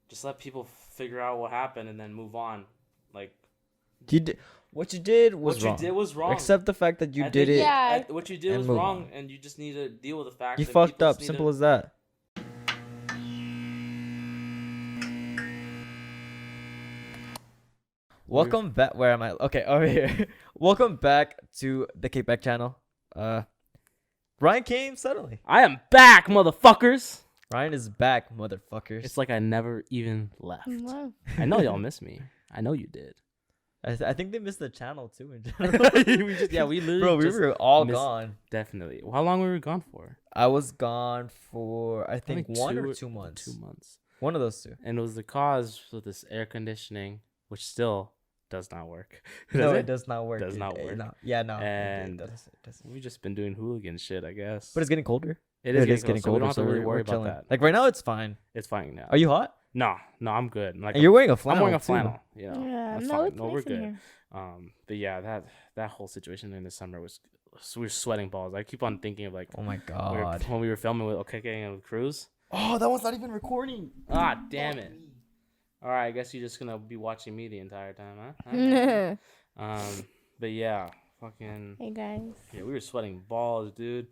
just let people figure out what happened and then move on. Like What you did was wrong. What you did was wrong. Accept the fact that you did it. Yeah. What you did was wrong, and you just need to deal with the fact. You that fucked people up. Simple as that. Welcome back. Where am I? Okay, over here. Welcome back to the Kickback channel. Ryan came suddenly. I am back, motherfuckers. Ryan is back, motherfuckers. It's like I never even left. Wow. I know y'all miss me. I know you did. I think they missed the channel too in general. we literally Bro, we were all gone. Definitely. How long were we gone for? I was gone for I think Like 1 or 2 months. 2 months. One of those two. And it was the cause with this air conditioning, which still does not work. No, it does not work. Does not work. No. Yeah, no. And it doesn't. we've just been doing hooligan shit, I guess. But it's getting colder. It is getting colder. So we colder. don't have to really we're worry about chilling. that. Like right now, it's fine. It's fine now. Are you hot? No, I'm good. Like And you're wearing a flannel. I'm wearing a too. flannel. You know, Yeah, that's no, fine. it's No, nice we're in good. here. But yeah, that whole situation in the summer was we were sweating balls. I keep on thinking of like Oh my god. when we were filming with OKK and with Cruz. Oh, that one's not even recording. Ah, damn it. All right, I guess you're just gonna be watching me the entire time, huh? But yeah, fucking. Hey guys. Yeah, we were sweating balls, dude.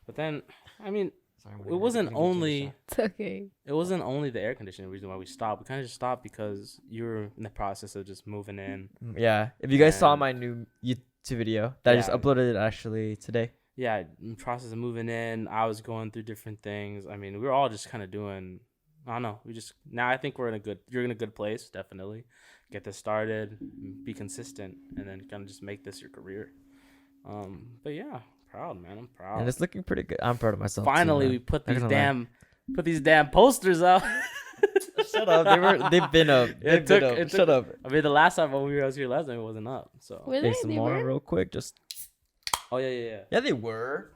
But then, I mean, Sorry, it wasn't only It's okay. the air conditioning reason why we stopped. We kind of just stopped because you were in the process of just moving in. Yeah. If you guys saw And- my new YouTube video that I just Yeah. uploaded it actually today. Yeah, in the process of moving in, I was going through different things. I mean, we were all just kind of doing. I don't know. Now I think you're in a good place. Definitely, get this started, be consistent, and then kind of just make this your career. But yeah, proud, man. I'm proud. And it's looking pretty good. I'm proud of myself. Finally, too, we put Not these gonna damn posters up. Shut up. They've been up. Shut up. I mean, the last time when we were here last time, it wasn't up. So. Were Hey, they? some They more were? real quick. Just Oh yeah. yeah, they were.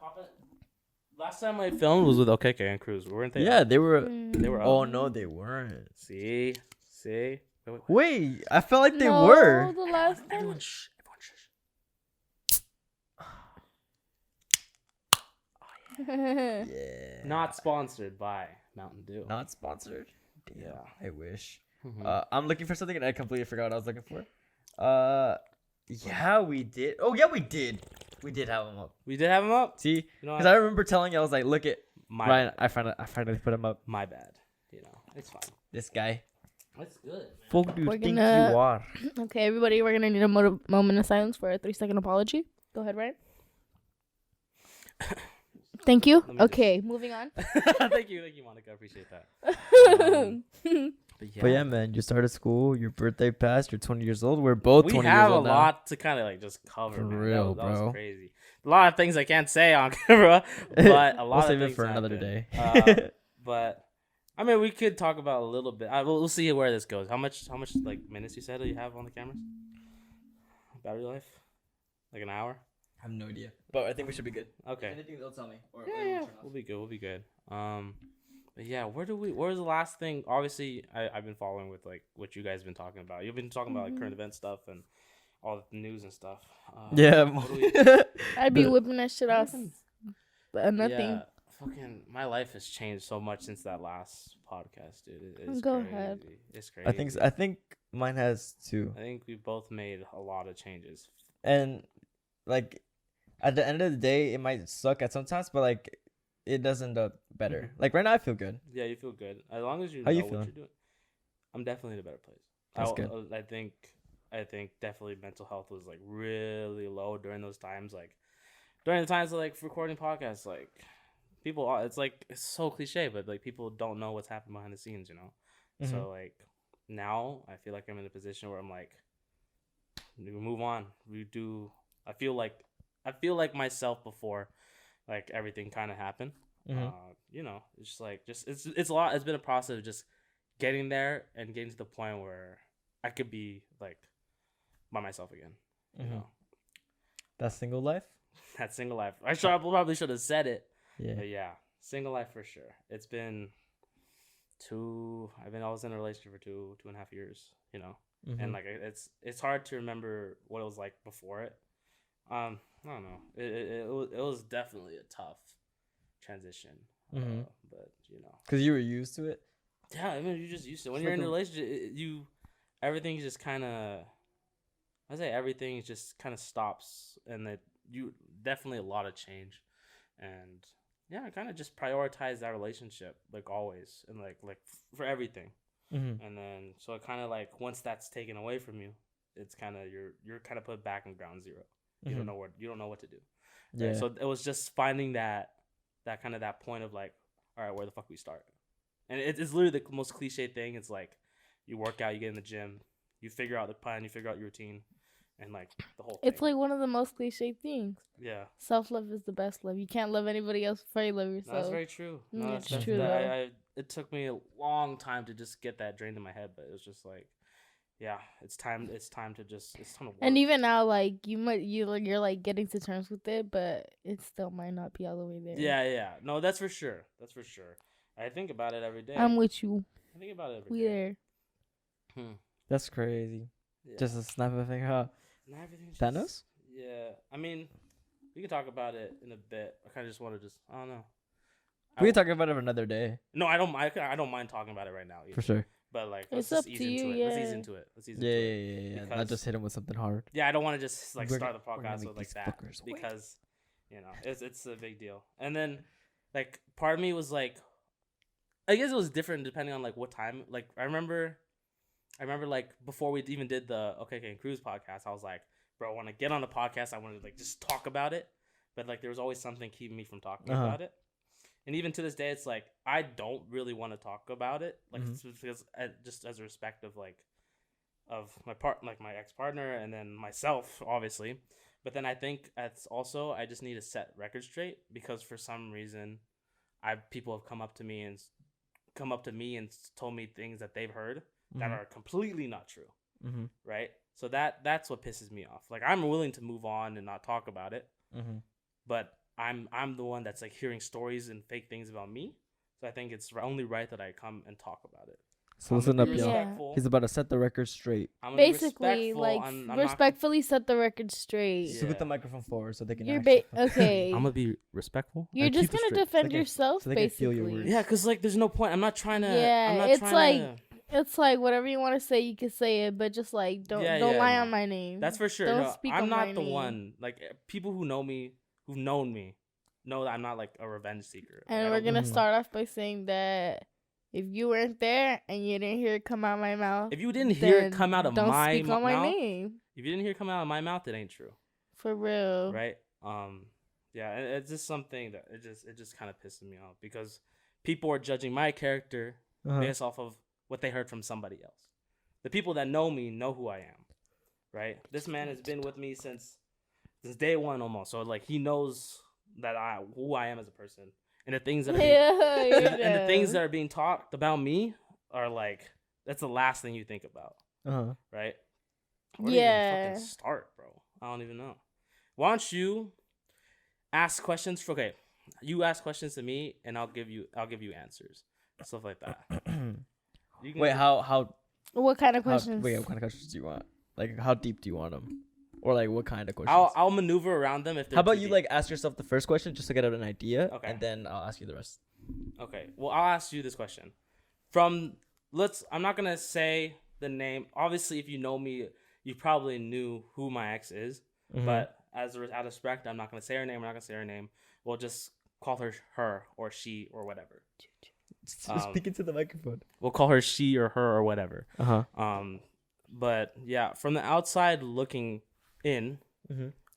Last time I filmed was with OKK and Cruz, weren't they? Yeah, they were. They were up. Oh no, they weren't. See. Wait. Wait, I felt like they No, were. the last time. Everyone shh. Yeah. Not sponsored by Mountain Dew. Not sponsored. Damn, Yeah. I wish. Mhm. I'm looking for something and I completely forgot what I was looking for. Yeah, we did. Oh yeah, we did. We did have them up. We did have him up. See, You know because what? I remember telling you, I was like, look at My Ryan. I finally put him up. my bad. You know, it's fine. This guy. It's good. Fuck do you We're think gonna- you are? Okay, everybody, we're gonna need a moment of silence for a 3-second apology. Go ahead, Ryan. Thank you. Let me just- Okay, moving on. Thank you, Monica. I appreciate that. But But yeah, man, you started school. Your birthday passed. You're 20 years old. We're both we 20 have years a old now. lot to kind of like just cover. For man. real, that was bro. crazy. A lot of things I can't say on camera, but a lot We'll of save it things for another happened. day. But I mean, we could talk about a little bit. We'll see where this goes. How much like minutes you said you have on the cameras? Battery life? Like an hour? I have no idea. But I think we should be good. Okay. Anything they'll tell me. Or Yeah. We'll be good. But yeah, where's the last thing? Obviously, I've been following with like what you guys have been talking about. You've been talking about like current event stuff and all the news and stuff. Yeah. what do we- I'd be The- whipping that shit off. But nothing. Yeah, fucking my life has changed so much since that last podcast, dude. It's Go crazy. ahead. It's crazy. I think mine has too. I think we both made a lot of changes. And like at the end of the day, it might suck at sometimes, but like it does end up better. Like right now, I feel good. Yeah, you feel good as long as you How know you what feeling? you're doing. I'm definitely in a better place. That's good. I think definitely mental health was like really low during those times. Like during the times of like recording podcasts, like people, it's like it's so cliche, but like people don't know what's happening behind the scenes, you know. Mhm. So like now I feel like I'm in a position where I'm like, we move on. We do. I feel like myself before, like everything kind of happened. Mhm. You know, it's just like it's a lot. It's been a process of just getting there and getting to the point where I could be like by myself again. You Mhm. know, That single life. that single life. Probably should have said it, Yeah. but yeah, single life for sure. It's been I was in a relationship for 2.5 years. You know, Mhm. and like it's hard to remember what it was like before it. I don't know. It was definitely a tough transition. Mhm. But you know, Cause you were used to it. Yeah, I mean, you just used to. When It's you're like in a a- relationship, everything's just kind of. I say everything just kind of stops, and that you definitely a lot of change, and yeah, I kind of just prioritize that relationship like always, and like for everything, Mhm. and then so it kind of like once that's taken away from you, it's kind of you're kind of put back in ground zero. You don't Mhm. know what to do. Right? Yeah. So it was just finding that kind of that point of like, all right, where the fuck we start, and it's literally the most cliche thing. It's like you work out, you get in the gym, you figure out the plan, you figure out your routine, and like the whole thing. It's like one of the most cliche things. Yeah, Self love is the best love. You can't love anybody else before you love no, yourself. that's very true. No, It's that's true that, though. it took me a long time to just get that drained in my head, but it was just like, yeah, it's time to work. And even now, like you're like getting to terms with it, but it still might not be all the way there. Yeah, no, that's for sure. I think about it every day. I'm with you. I think about it every We day. there. That's crazy. Yeah. Just a snap of a finger. Huh? Not everything's Thanos? Yeah, I mean, we can talk about it in a bit. I kind of just want to I don't know. We can talk about it another day. No, I don't mind talking about it right now. Either. For sure. But like, It's let's just up ease to into you, it. Let's yeah. ease into it. Yeah. Not Because- just hit him with something hard. Yeah, I don't want to just like We're start the we're gonna podcast make with like these that fuckers wait. because it's a big deal. And then like part of me was like, I guess it was different depending on like what time. Like I remember like before we even did the Okay Cruise podcast, I was like, bro, I want to get on the podcast. I want to like just talk about it, but like there was always something keeping me from talking about it. And even to this day, it's like I don't really want to talk about it, like it's because just as a respect of like of my ex partner, and then myself, obviously. But then I think it's also I just need to set record straight because for some reason, people have come up to me and told me things that they've heard that are completely not true, right? So that's what pisses me off. Like I'm willing to move on and not talk about it, but I'm the one that's like hearing stories and fake things about me. So I think it's only right that I come and talk about it. So listen up, Be y'all. respectful. He's about to set the record straight. I'm gonna be Basically, respectful. like I'm not- respectfully set the record straight. Yeah. Scoot the microphone forward so they can. You're actually okay. I'm gonna be respectful. You're and just keep it gonna straight. defend So they can- yourself, so they can feel your basically. words. Yeah, cause like there's no point. I'm not trying to. Yeah, I'm not it's trying like to, it's like whatever you want to say, you can say it, but just like don't lie no. on my name. That's for sure. Don't No, speak I'm on not my the name. one. Like people who've known me know that I'm not like a revenge seeker. Like, And I we're don't- gonna start off by saying that if you weren't there and you didn't hear it come out of my mouth, If you didn't hear it then come out of don't my speak on my mouth, name. if you didn't hear it come out of my mouth, it ain't true, For real. right? Yeah, it's just something that it just kind of pisses me off because people are judging my character based off of what they heard from somebody else. The people that know me know who I am, right? This man has been with me since day one almost, so like he knows that who I am as a person, and the things that are and the things that are being talked about me are like that's the last thing you think about, right? Where do you even Yeah. fucking start, bro? I don't even know. Why don't you ask questions? You ask questions to me, and I'll give you answers, stuff like that. You can Wait, how? What kind of How, questions? wait, what kind of questions do you want? Like, how deep do you want them? Or like, what kind of questions? I'll maneuver around them if they're How about too you deep. like ask yourself the first question just to get an idea, Okay. and then I'll ask you the rest. Okay. Well, I'll ask you this question. I'm not gonna say the name. Obviously, if you know me, you probably knew who my ex is. But out of respect, I'm not gonna say her name. We'll just call her or she or whatever. Speak into the microphone. We'll call her she or her or whatever. Uh-huh. But yeah, from the outside looking in,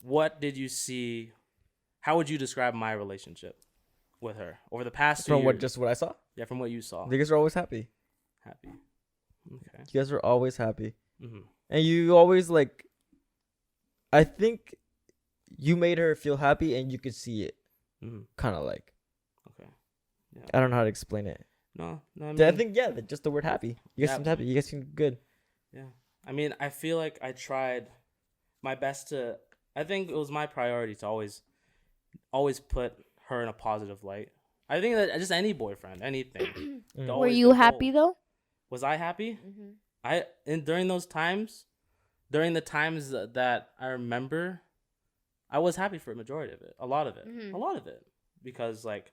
what did you see? How would you describe my relationship with her over the past 2 From years? what I saw? Yeah, from what you saw. You guys were always happy. Happy. Okay. You guys were always happy. Mm-hmm. And you always like, I think you made her feel happy and you could see it. Mm-hmm. Kind of like. Okay. Yeah. I don't know how to explain it. No. I I think, yeah, just the word happy. You guys Yeah. seemed happy. You guys seemed good. Yeah. I mean, I feel like I tried my best to. I think it was my priority to always put her in a positive light. I think that just any boyfriend, anything. Were you happy though? Was I happy? During the times that I remember, I was happy for a majority of it, a lot of it, because like,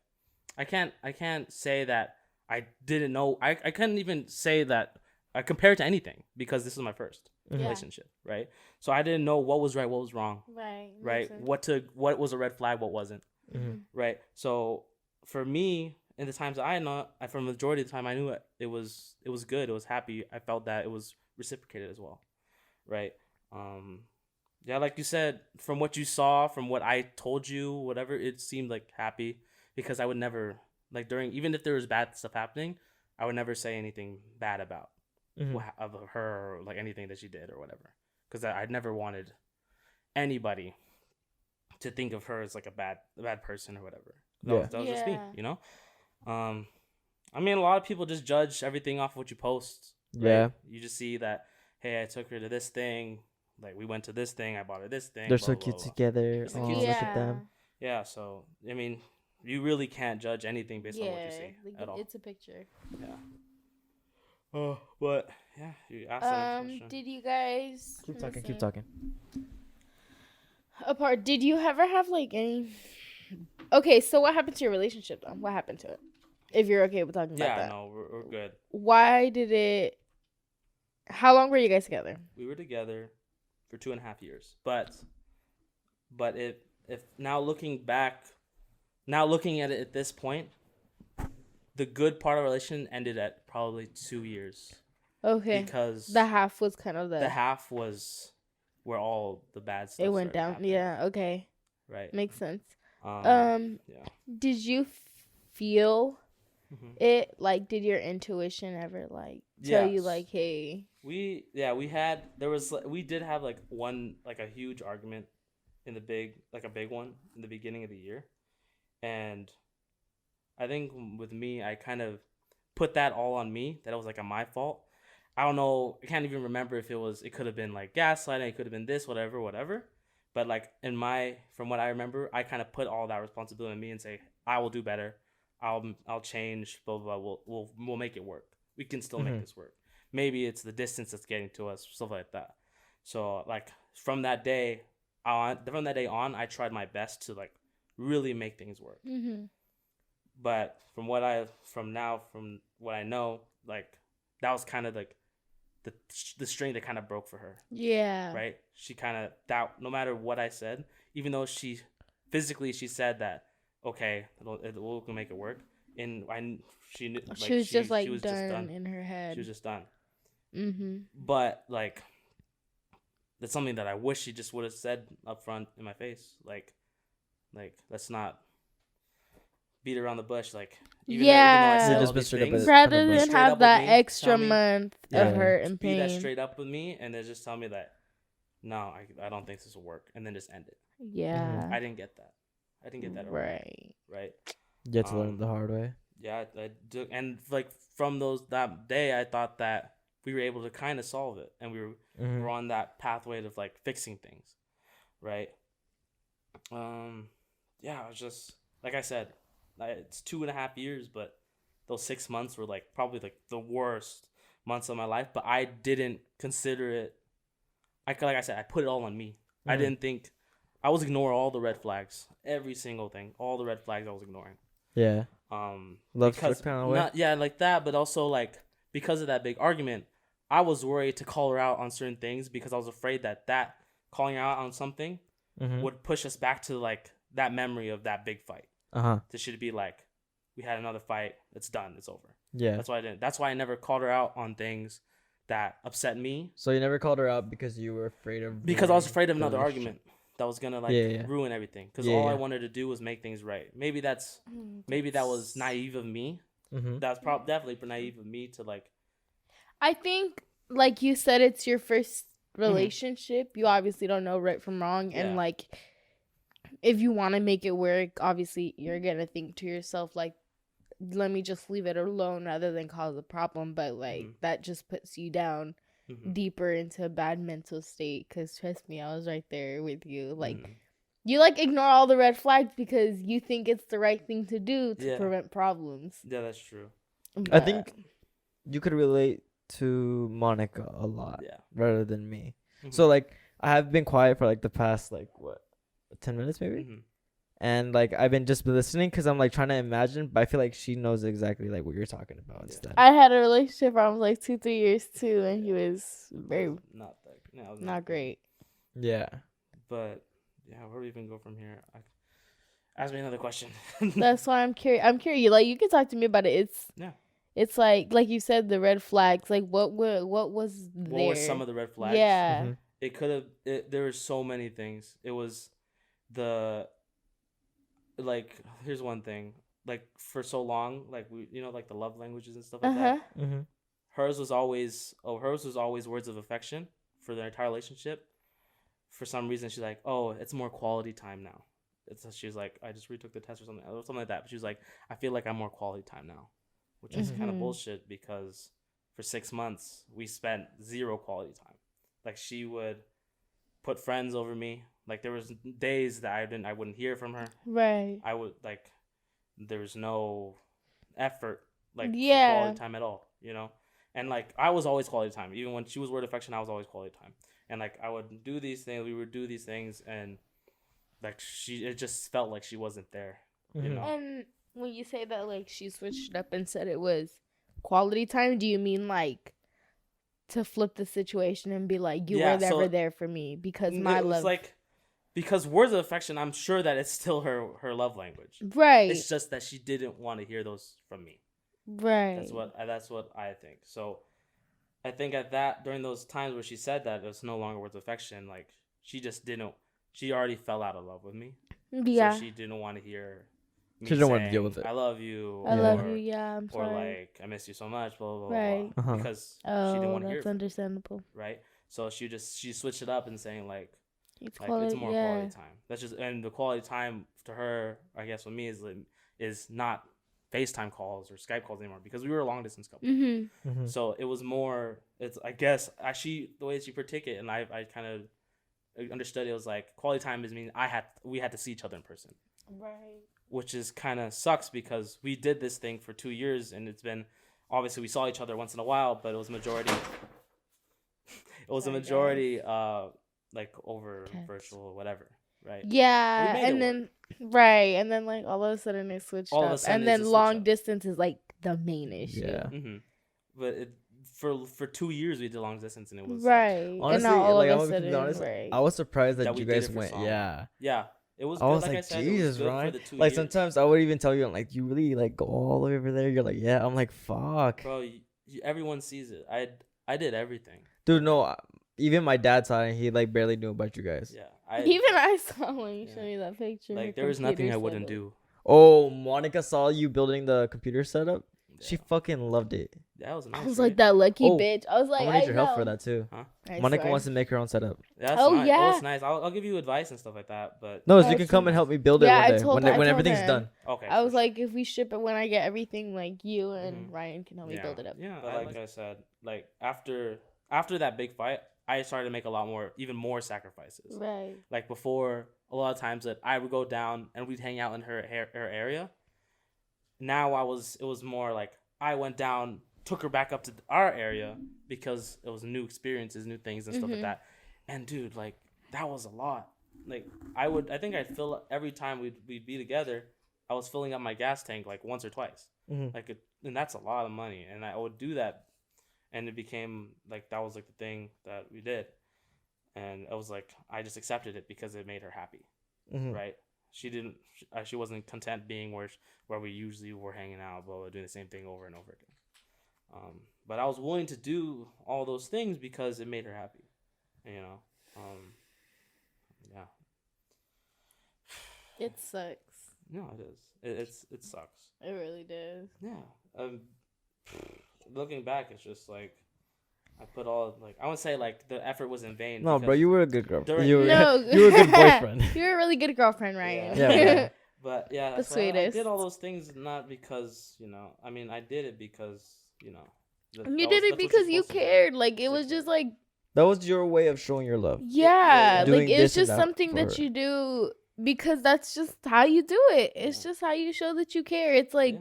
I can't say that I didn't know. I couldn't even say that I compare it to anything because this is my first Yeah. relationship, right? So I didn't know what was right, what was wrong, Right. right? What was a red flag, what wasn't, Mhm. right? So for me, in the times that I know, for the majority of the time, I knew it was good. It was happy. I felt that it was reciprocated as well, right? Yeah, like you said, from what you saw, from what I told you, whatever, it seemed like happy because I would never like during even if there was bad stuff happening, I would never say anything bad about Mhm. of her or like anything that she did or whatever because I never wanted anybody to think of her as like a bad person or whatever. Yeah. That was just me, Yeah. you know. Um, I mean, a lot of people just judge everything off what you post, right? Yeah. You just see that, hey, I took her to this thing, like we went to this thing, I bought her this thing, They're blah so blah cute blah. together. It's the Oh, cutest look shit. at them. Yeah, so I mean, you really can't judge anything based on what you see like, at all. it's a picture. Yeah. Oh, but yeah, you asked that next question. Did you guys Keep let me talking. Keep see. talking. Apart, did you ever have like any? Okay, so what happened to your relationship though? What happened to it? If you're okay with talking about Yeah, that. no, we're good. Why did it? How long were you guys together? We were together for 2.5 years, but if now looking back, now looking at it at this point, the good part of our relation ended at probably 2 years Okay, because the half was kind of the half was where all the bad stuff it went started down. happening, Yeah. Okay, right. makes sense. Yeah. Did you feel Mhm. it? Like, did your intuition ever like tell you Yes. like, hey? We did have like one like a huge argument in the big one in the beginning of the year, and I think with me I kind of put that all on me, that it was like my fault. I don't know, I can't even remember if it could have been like gaslighting, it could have been this, whatever, but like from what I remember, I kind of put all that responsibility on me and say I will do better, I'll change, blah blah blah. We'll make it work. We can still make Mhm. this work. Maybe it's the distance that's getting to us, stuff like that. So like from that day on, I tried my best to like really make things work. Mm-hmm. But from what I know, like that was kind of like the string that kind of broke for her, Yeah. right? She kind of doubt no matter what I said, even though she physically she said that okay, we'll make it work. And she knew, like, She was just like she was done, just done. in her head. She was just done. Mm-hmm. But like that's something that I wish she just would have said up front in my face. Like let's not beat around the bush. Like even though I Yeah. said Just all be these straight up things, with- Rather Be than straight up have with that me, extra tell me- month Yeah. of hurt and be that pain. straight up with me, and then just tell me that no, I don't think this will work, and then just end it. Yeah. I didn't get that. I didn't get that early, right? You had to learn the hard way. Yeah, and like from that day, I thought that we were able to kind of solve it, and we Mhm. were on that pathway of like fixing things, right? Yeah, it was just like I said, it's 2.5 years, but those 6 months were like probably like the worst months of my life. But I didn't consider it. Like I said, I put it all on me. I Mhm. didn't think. I was ignoring all the red flags, every single thing, all the red flags I was ignoring. Yeah. Love Because struck kind of way. not like that, but also like because of that big argument, I was worried to call her out on certain things because I was afraid that calling her out on something Mhm. would push us back to like that memory of that big fight. Uh-huh. This should be like, we had another fight, it's done, it's over. Yeah. That's why I didn't. That's why I never called her out on things that upset me So you never called her out because you were afraid of because I was ruining afraid of the another relationship. argument that was gonna like Yeah. ruin everything. Because Yeah, all I yeah. wanted to do was make things right. Maybe that was naive of me. Mhm. That's probably definitely naive of me to like. I think, like you said, it's your first relationship. You obviously don't know right from wrong. Yeah. And, like, if you want to make it work, obviously you're going to think to yourself, like, let me just leave it alone rather than cause a problem. But, like, that just puts you down deeper into a bad mental state. Because, trust me, I was right there with you. Like, you, like, ignore all the red flags because you think it's the right thing to do to prevent problems. Yeah, that's true. I think you could relate to Monica a lot rather than me. So like I have been quiet for like the past like 10 minutes maybe, And like I've been just listening because I'm like trying to imagine, but I feel like she knows exactly like what you're talking about instead. I had a relationship where I was like 2-3 years too, and he was very not that. No, it was not great. Yeah. But yeah, where do we even go from here? Ask me another question. That's why I'm curious. I'm curious. Like you can talk to me about it. It's like you said, the red flags. Like what was there? What were some of the red flags? Yeah. Mm-hmm. It could have. There were so many things. It was like here's one thing. Like for so long, like we, like the love languages and stuff like that. Mm-hmm. Hers was always words of affection for their entire relationship. For some reason, she's like, oh, it's more quality time now. She was like, I just retook the test or something like that. But she was like, I feel like I'm more quality time now, which is kind of bullshit because for 6 months we spent zero quality time. Like she would put friends over me. Like there was days that I wouldn't hear from her. Right. I would like there was no effort like for quality time at all, And like I was always quality time. Even when she was word affection, I was always quality time. And like I would do these things, we would do these things, and like it just felt like she wasn't there, And when you say that, like she switched up and said it was quality time, do you mean like to flip the situation and be like, you were never there for me because my love, like, because words of affection, I'm sure that it's still her love language, right? It's just that she didn't want to hear those from me, right? That's what I think. So I think during those times where she said that it was no longer words of affection, like she already fell out of love with me. Yeah. So she didn't want to hear me she didn't want to deal with it. I love you. I love you. Yeah, I'm sorry. Or like, I miss you so much. Blah blah blah. Right. Blah, because she didn't want to hear it. That's understandable. Right. So she switched it up and saying like it's more quality time. That's just, and the quality time to her, I guess, with me is not FaceTime calls or Skype calls anymore because we were a long distance couple. Mm-hmm. Mm-hmm. So it was more. It's, I guess, actually the way she partook it, and I kind of understood it was like quality time is mean we had to see each other in person. Right. Which is kind of sucks because we did this thing for 2 years and it's been, obviously we saw each other once in a while, but it was majority like over virtual or whatever, right? Yeah, and then like all of a sudden it switched up, and then long distance is like the main issue. Yeah. Mm-hmm. But for 2 years we did long distance and it was right. Honestly, and now all like, of a sudden, I was surprised that you we guys did it for went. so long. Yeah. It was. I was like like, I said, Jesus, Ryan. Like sometimes I would even tell you, like, you really like go all the way over there. You're like, yeah. I'm like, fuck, bro. Everyone sees it. I did everything, dude. No, even my dad saw it. And he like barely knew about you guys. Yeah. Even I saw when you showed me that picture. Like there was nothing I wouldn't do. Oh, Monica saw you building the computer setup. Yeah. She fucking loved it. That was nice. I was like that lucky bitch. I was like, I need your help for that too. Huh? Monica wants to make her own setup. That's nice. Yeah. Oh, it's nice. I'll give you advice and stuff like that. But no, you can come and help me build it one day when everything's done. Okay. I was like, if we ship it when I get everything, like you and Ryan can help me build it up. Yeah. But like I said, like after that big fight, I started to make even more sacrifices. Right. Like before, a lot of times that I would go down and we'd hang out in her area. Now it was more like I went down, took her back up to our area because it was new experiences, new things and stuff like that. And dude, like that was a lot. Like I think I'd fill every time we'd be together. I was filling up my gas tank like once or twice. Mm-hmm. And that's a lot of money. And I would do that, and it became like that was like the thing that we did. And I was like, I just accepted it because it made her happy, right? She wasn't content being where we usually were hanging out, but doing the same thing over and over again. But I was willing to do all those things because it made her happy, Yeah. It sucks. No, it is. It sucks. It really does. Yeah. Looking back, it's just like I put all I would say like the effort was in vain. No, bro, you were a good girl. You were no. you were a good boyfriend. You were a really good girlfriend, Ryan. Yeah. But yeah, the sweetest. I did all those things not because I mean I did it because you did it because you cared. Like it was just like that was your way of showing your love. Yeah, like it's just something that you do because that's just how you do it. It's just how you show that you care. It's like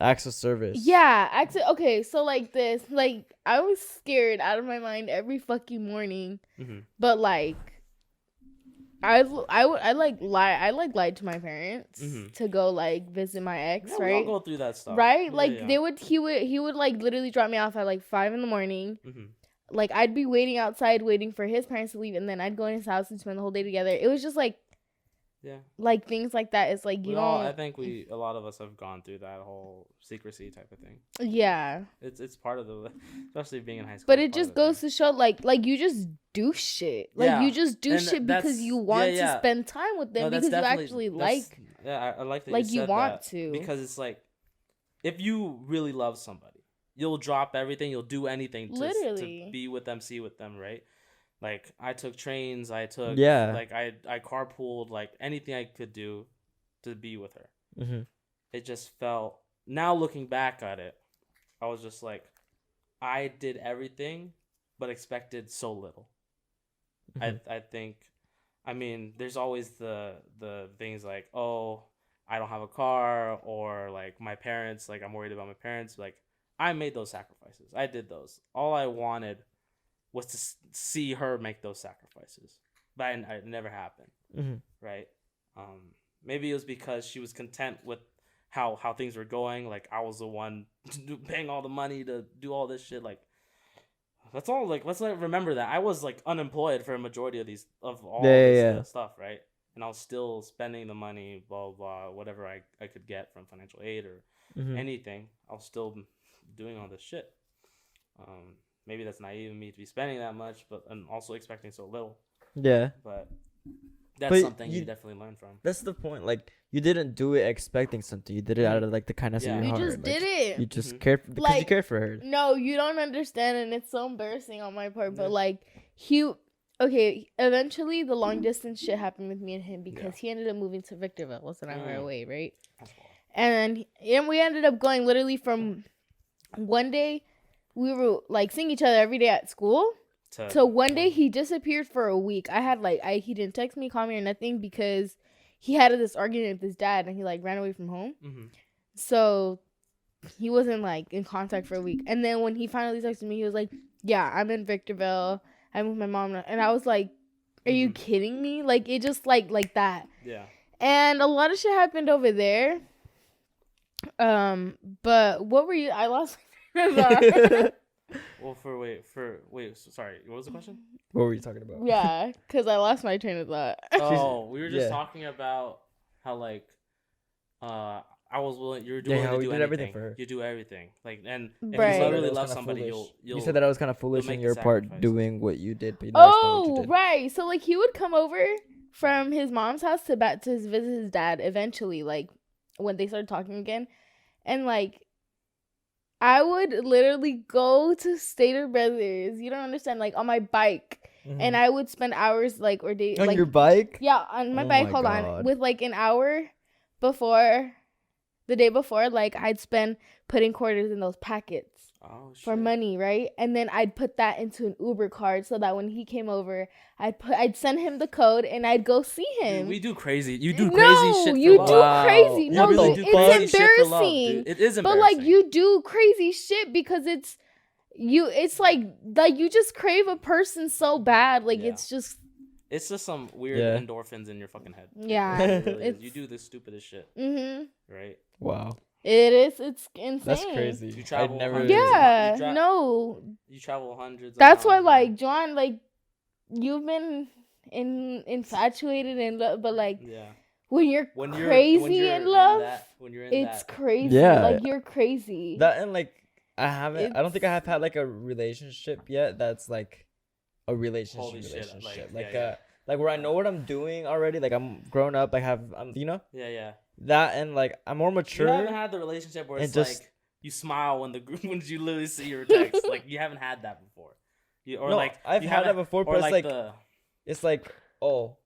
acts of service. Yeah, okay, so like this, like I was scared out of my mind every fucking morning, but like I lied to my parents to go like visit my ex, Yeah, right? we all go through that stuff, right? Yeah, Like yeah. he would like literally drop me off at like 5 a.m. Like I'd be waiting outside, waiting for his parents to leave, and then I'd go in his house and spend the whole day together. It was just like, Yeah, like things like that. It's like you don't. I think a lot of us have gone through that whole secrecy type of thing. Yeah. It's part of the, especially being in high school. But it just goes to show, like you just do shit. Like Yeah. you just do And shit that's- because you want yeah, yeah. to spend time with them No, that's because you definitely- actually that's- like. Yeah, I like that. Like, you said want that to. because it's like, if you really love somebody, you'll drop everything. You'll do anything to Literally. be with them, see with them, right? Like I took trains. I took like I carpooled, like anything I could do to be with her. It just felt. Now looking back at it, I was just like, I did everything, but expected so little. I think, I mean, there's always the things like, oh, I don't have a car, or like my parents, like I'm worried about my parents. Like I made those sacrifices. I did those. All I wanted was to see her make those sacrifices, but it never happened. Right? Maybe it was because she was content with how things were going. Like I was the one paying all the money to do all this shit. Like that's all. Like let's remember that I was like unemployed for a majority of all this stuff, right? And I was still spending the money, blah blah, whatever I could get from financial aid or anything. I was still doing all this shit. Maybe that's naive of me to be spending that much, but and also expecting so little. Yeah. But that's something you definitely learn from. That's the point. Like you didn't do it expecting something. You did it out of like the kindness of your heart. You just did it. You just cared because you cared for her. No, you don't understand, and it's so embarrassing on my part. But like eventually the long distance shit happened with me and him because he ended up moving to Victorville, less than an hour away, right? And we ended up going literally from one day we were like seeing each other every day at school. So one day he disappeared for a week. I had he didn't text me, call me, or nothing because he had this argument with his dad and he like ran away from home. So he wasn't like in contact for a week. And then when he finally texted me, he was like, "Yeah, I'm in Victorville. I'm with my mom now." And I was like, "Are you kidding me?" Like it just like that. Yeah. And a lot of shit happened over there. But what were you? I lost my train of thought. Well, sorry. What was the question? What were you talking about? Yeah, because I lost my train of thought. Oh, we were just talking about how like, I was willing. You were willing to do everything for her. You do everything, like, and if you literally love somebody, you'll. You said that I was kind of foolish in your part doing what you did, but you what you did. Right. So like he would come over from his mom's house to visit his dad eventually, like when they started talking again, and like. I would literally go to Stater Brothers. You don't understand, like on my bike, and I would spend hours like or days on your bike. Yeah, on my bike. Hold on, with like an hour before, the day before, like I'd spend putting quarters in those packets for money, right? And then I'd put that into an Uber card so that when he came over, I'd send him the code and I'd go see him. Dude, we do crazy. You do crazy shit. You do crazy. No, really it's embarrassing. It is embarrassing. But like you do crazy shit because it's like you just crave a person so bad. Like it's just some weird endorphins in your fucking head. Yeah. You do the stupidest shit. Right? Wow. It is. It's insane. That's crazy. You travel You travel hundreds. That's why, like, Joan, like, you've been infatuated in love, but like, when you're crazy in love, it's crazy. Yeah, like you're crazy. That and like, I don't think I have had like a relationship yet. That's like a relationship. Like where I know what I'm doing already. Like I'm grown up. Like you know. Yeah. That and like I'm more mature. You haven't had the relationship where it's just, like you smile when when you literally see your text. Like you haven't had that before. I've had that before, but it's like oh,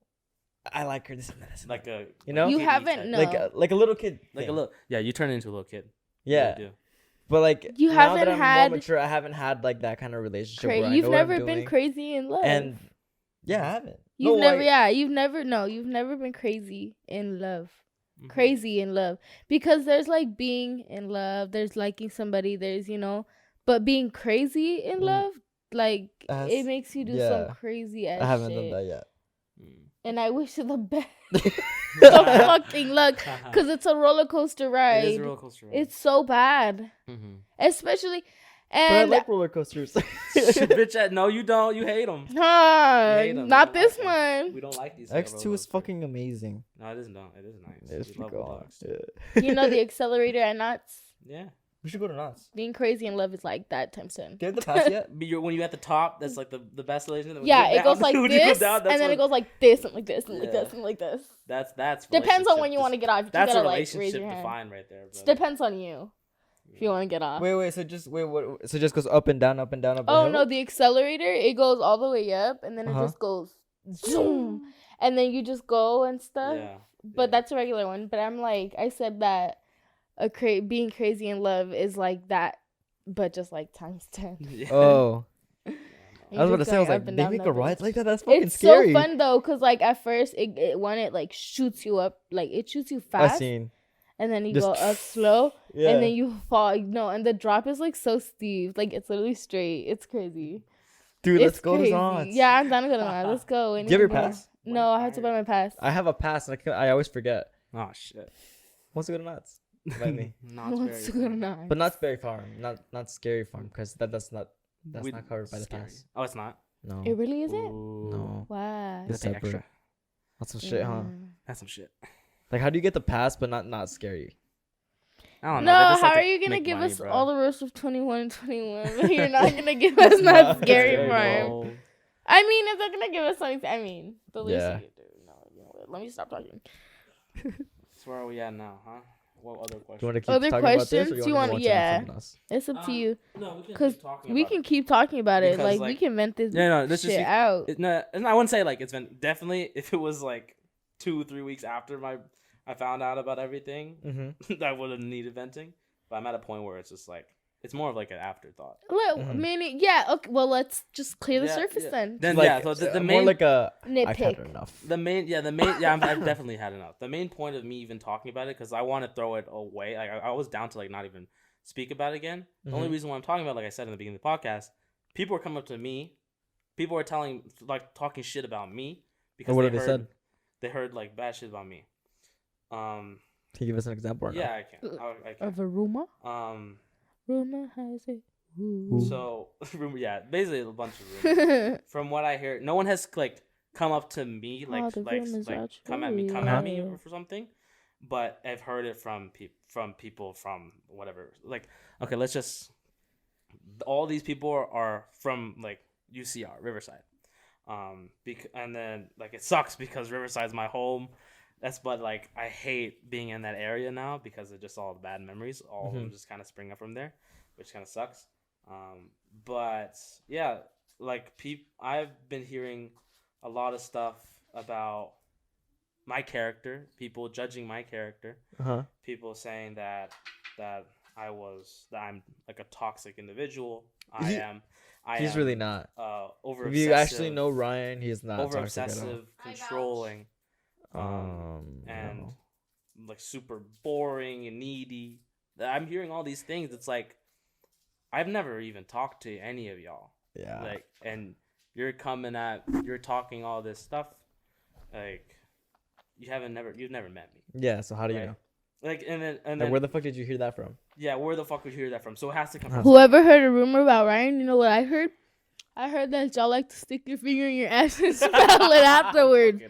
I like her. This and that. Like a you haven't like a little kid. Like a little you turn into a little kid. Yeah. You do. But like you now haven't that I'm had more mature, I haven't had like that kind of relationship. Where you've I know never what I'm been doing. crazy in love. And I haven't. You've never been crazy in love. Crazy in love, because there's like being in love, there's liking somebody, there's but being crazy in love, like it makes you do some crazy ass I haven't shit. done that yet. and I wish you the best. The fucking luck, because it's a roller coaster ride. It is a roller coaster ride. It's so bad, especially. And but I like roller coasters. Bitch, no, you don't. You hate them. Not this one. We don't like these. X2 is fucking amazing. No, it is not. It is nice. It's pretty cool. You know the accelerator at Knott's? Yeah. We should go to Knott's. Being crazy in love is like that times 10. Do you have the pass yet? When you're at the top, that's like the best elevation. Yeah, it goes like this, and then it goes like this, and like this, and like this, and like this. That's depends on when you want to get off. You that's gotta, a relationship raise your hand. defined right there. Depends on you. If you want to get off. Wait. So just goes up and down, up and down, up. Oh no, the accelerator, it goes all the way up, and then it just goes zoom, and then you just go and stuff. Yeah. But that's a regular one. But I'm like, I said that being crazy in love is like that, but just like times 10. Yeah. Oh. I was about to say, I was like, they make a ride like that? That's fucking it's scary. It's so fun though, cause like at first it like shoots you up, like it shoots you fast. I've seen. And then you go up slow, and then you fall. No, and the drop is like so steep, like it's literally straight. It's crazy. Dude, let's go to Knott's. Yeah, I'm down to go to Knott's. Let's go. Do you have your pass? No, I have to buy my pass. I have a pass, and I always forget. Oh shit. Wants to go to Knott's? Invite me. Wants to go to Knott's. But not Berry Farm, not Scary Farm, because that's not covered by the pass. Oh, it's not. No. It really isn't. No. Wow. It's separate. Extra. That's some shit, huh? That's some shit. Like, how do you get the pass but not scary? I don't know. No, how are you gonna give us all the rules of 21 and 21? You're not gonna give us not scary farm. I mean, if they're gonna give us something, I mean, the least you can do. No, you know what? Let me stop talking. So where are we at now, huh? What other questions? Do you want to keep talking about this, or you want to yeah, it's up to you. No, we can keep talking about it. Like we can vent this shit out. I wouldn't say like it's been definitely. If it was like 2-3 weeks after I found out about everything, I wouldn't need venting. But I'm at a point where it's just like it's more of like an afterthought. Meaning, yeah. Okay, well, let's just clear the surface then. Then like, so the main, more like a nitpick. I've had enough. I've definitely had enough. The main point of me even talking about it, because I want to throw it away. Like I was down to like not even speak about it again. The only reason why I'm talking about, like I said in the beginning of the podcast, people are coming up to me. People are talking shit about me because what they said? They heard like bad shit about me. Can you give us an example? Yeah, I can. Of a rumor? Rumor has it. Ooh. So, basically a bunch of rumors. From what I hear, no one has like come up to me like come at me for something, but I've heard it from people from whatever. Like, okay, let's just. All these people are from like UCR, Riverside, and then like it sucks because Riverside's my home. But like I hate being in that area now because of just all the bad memories. All of them just kind of spring up from there, which kind of sucks. But yeah, like I've been hearing a lot of stuff about my character. People judging my character. People saying that I'm like a toxic individual. He's really not. Over. If you actually know Ryan, he's not over toxic obsessive, at all. controlling. And like super boring and needy. I'm hearing all these things. It's like I've never even talked to any of y'all. Yeah. Like, and you're talking all this stuff. Like, you've never met me. Yeah. So how do you know? Like, and then where the fuck did you hear that from? Yeah, where the fuck would you hear that from? So it has to come from. Whoever heard a rumor about Ryan, you know what I heard? I heard that y'all like to stick your finger in your ass and smell it afterwards.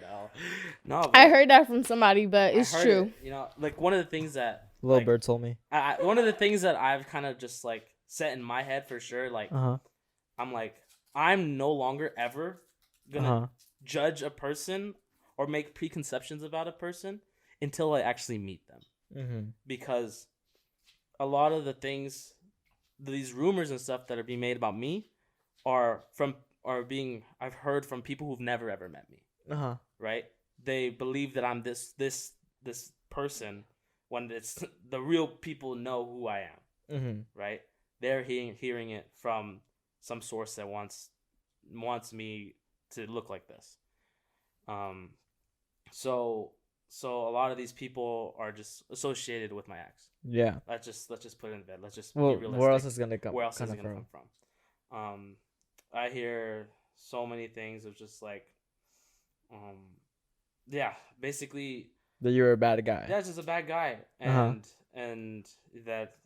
No, I heard that from somebody, but it's true. Like one of the things that Little Bird told me. One of the things that I've kind of just like set in my head for sure. Like, I'm like, I'm no longer ever gonna judge a person or make preconceptions about a person until I actually meet them. Because a lot of the things, these rumors and stuff that are being made about me, I've heard from people who've never ever met me. Right? They believe that I'm this person when it's the real people know who I am. Right? They're hearing it from some source that wants me to look like this. So a lot of these people are just associated with my ex. Yeah. Let's just put it in bed. Let's just be realistic. Where else is it gonna come? Where else is it gonna come from? I hear so many things of just like, yeah, basically that you're a bad guy. Yeah, just a bad guy, and that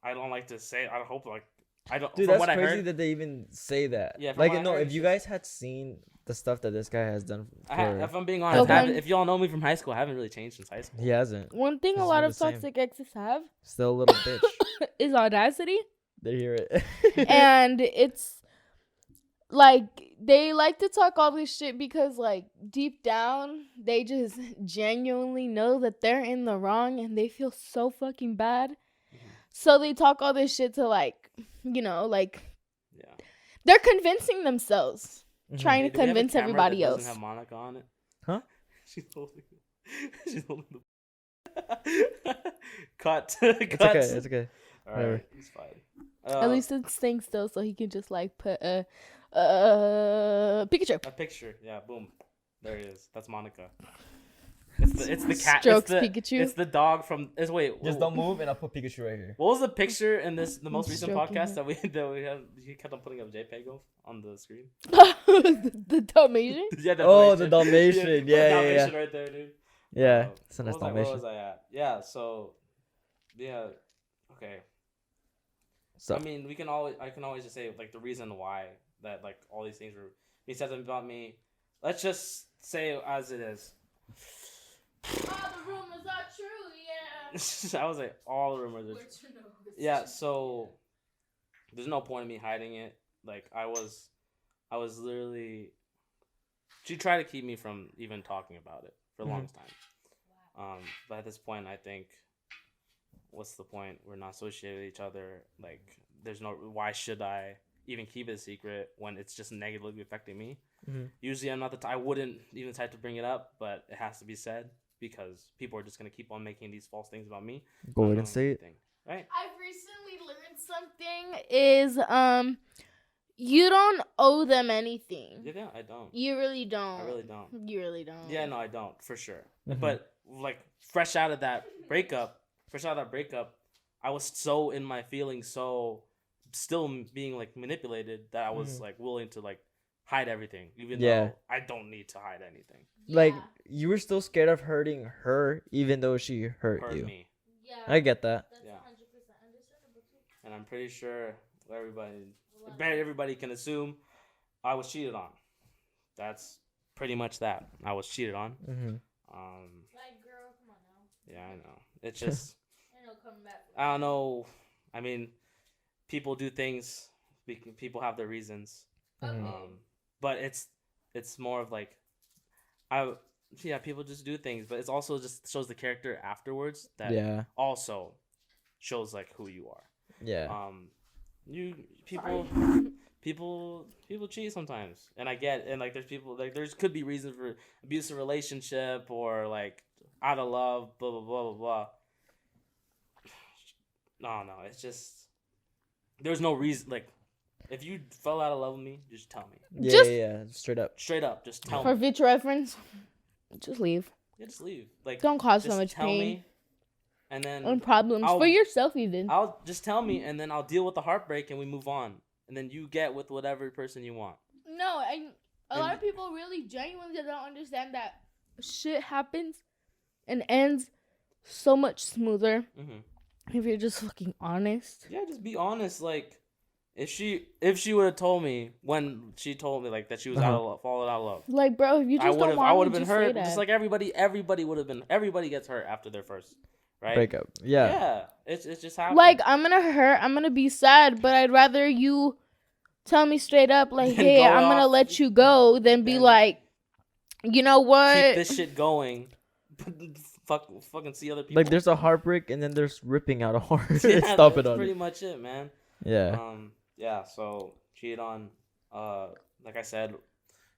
I don't like to say. I hope like I don't. Dude, from that's what crazy I heard, that they even say that. Yeah, like no, if you guys had seen the stuff that this guy has done, if I'm being honest, if y'all know me from high school, I haven't really changed since high school. He hasn't. One thing a lot of toxic exes have still a little bitch is audacity. They hear it, and it's like they like to talk all this shit because like deep down they just genuinely know that they're in the wrong and they feel so fucking bad. So they talk all this shit to like, like they're convincing themselves, trying to convince everybody else. Doesn't have Monica on it, huh? She's holding the cut. It's okay. All right, it's fine. At least it's staying still, so he can just like put a picture. A picture, yeah, boom, there it is. That's Monica. It's the cat. Strokes Pikachu. It's the dog from. Just don't move, and I'll put Pikachu right here. What was the picture in the most recent podcast that we had? He kept on putting up JPEG on the screen. the Dalmatian. Yeah, the Dalmatian. Yeah, Dalmatian right there, dude. Yeah, it's a nice Dalmatian. Where was I at? Yeah, so, yeah, okay. So I mean, I can always just say like the reason why that like all these things were he said them about me. Let's just say as it is. All the rumors are true, yeah. I was like, all the rumors are true. Yeah, so there's no point in me hiding it. Like I was literally. She tried to keep me from even talking about it for the longest time. But at this point, I think, what's the point? We're not associated with each other. Like, there's no. Why should I even keep it a secret when it's just negatively affecting me? Usually, I'm not I wouldn't even type to bring it up, but it has to be said because people are just gonna keep on making these false things about me. Go ahead and say it. Right. I've recently learned something. Is you don't owe them anything. Yeah, I don't. You really don't. I really don't. You really don't. Yeah, no, I don't for sure. But like fresh out of that breakup, I was so in my feelings, so still being like manipulated that I was like willing to like hide everything, even though I don't need to hide anything. Like you were still scared of hurting her, even though she hurt you. Me. Yeah, I get that. That's 100% understandable too. And I'm pretty sure everybody can assume I was cheated on. That's pretty much that. I was cheated on. Like, girl, come on now. Yeah, I know. It's just. Coming back. I don't know. I mean, people do things. People have their reasons. Okay. But it's more of like, people just do things, but it's also just shows the character afterwards that also shows like who you are. Yeah. People cheat sometimes, and I get, and like there's people like there's could be reasons for abusive relationship or like out of love, blah blah blah blah blah. No, it's just there's no reason. Like, if you fell out of love with me, just tell me. Yeah, straight up, just tell me. For future reference, just leave. Yeah, just leave. Like, don't cause so much tell pain. Me, and then and problems for yourself even. I'll just tell me, and then I'll deal with the heartbreak, and we move on, and then you get with whatever person you want. No, a lot of people really genuinely don't understand that shit happens and ends so much smoother. If you're just fucking honest. Yeah, just be honest. Like, if she would have told me when she told me like that she was falling out of love. Like, bro, if you just I would have been hurt. Just like everybody would have been. Everybody gets hurt after their first breakup. Yeah. Yeah, it's just happening. Like, I'm gonna be sad, but I'd rather you tell me straight up, like, hey, I'm gonna let you go, than be like, you know what? Keep this shit going. Fucking see other people. Like there's a heartbreak and then there's ripping out a heart. Yeah, Stop that's it on pretty much it, man. Yeah. Yeah. So cheated on. Like I said,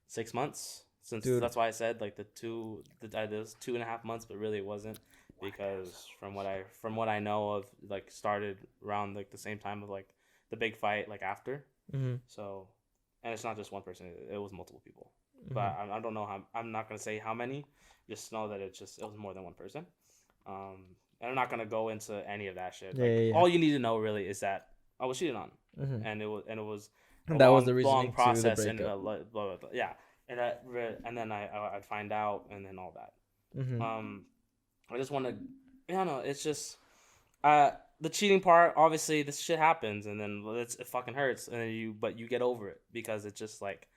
6 months. That's why I said like it was 2.5 months, but really it wasn't because from what I know of, like started around like the same time of like the big fight like after. So, and it's not just one person; it was multiple people. But I don't know how. I'm not gonna say how many. Just know that it was more than one person. And I'm not gonna go into any of that shit. All you need to know really is that I was cheated on, and it was that was the reason long process and blah, blah, blah. Yeah, and then I'd find out, and then all that. Mm-hmm. I just want to, I don't know. It's just, the cheating part. Obviously, this shit happens, and then it fucking hurts, and then but you get over it because it's just like,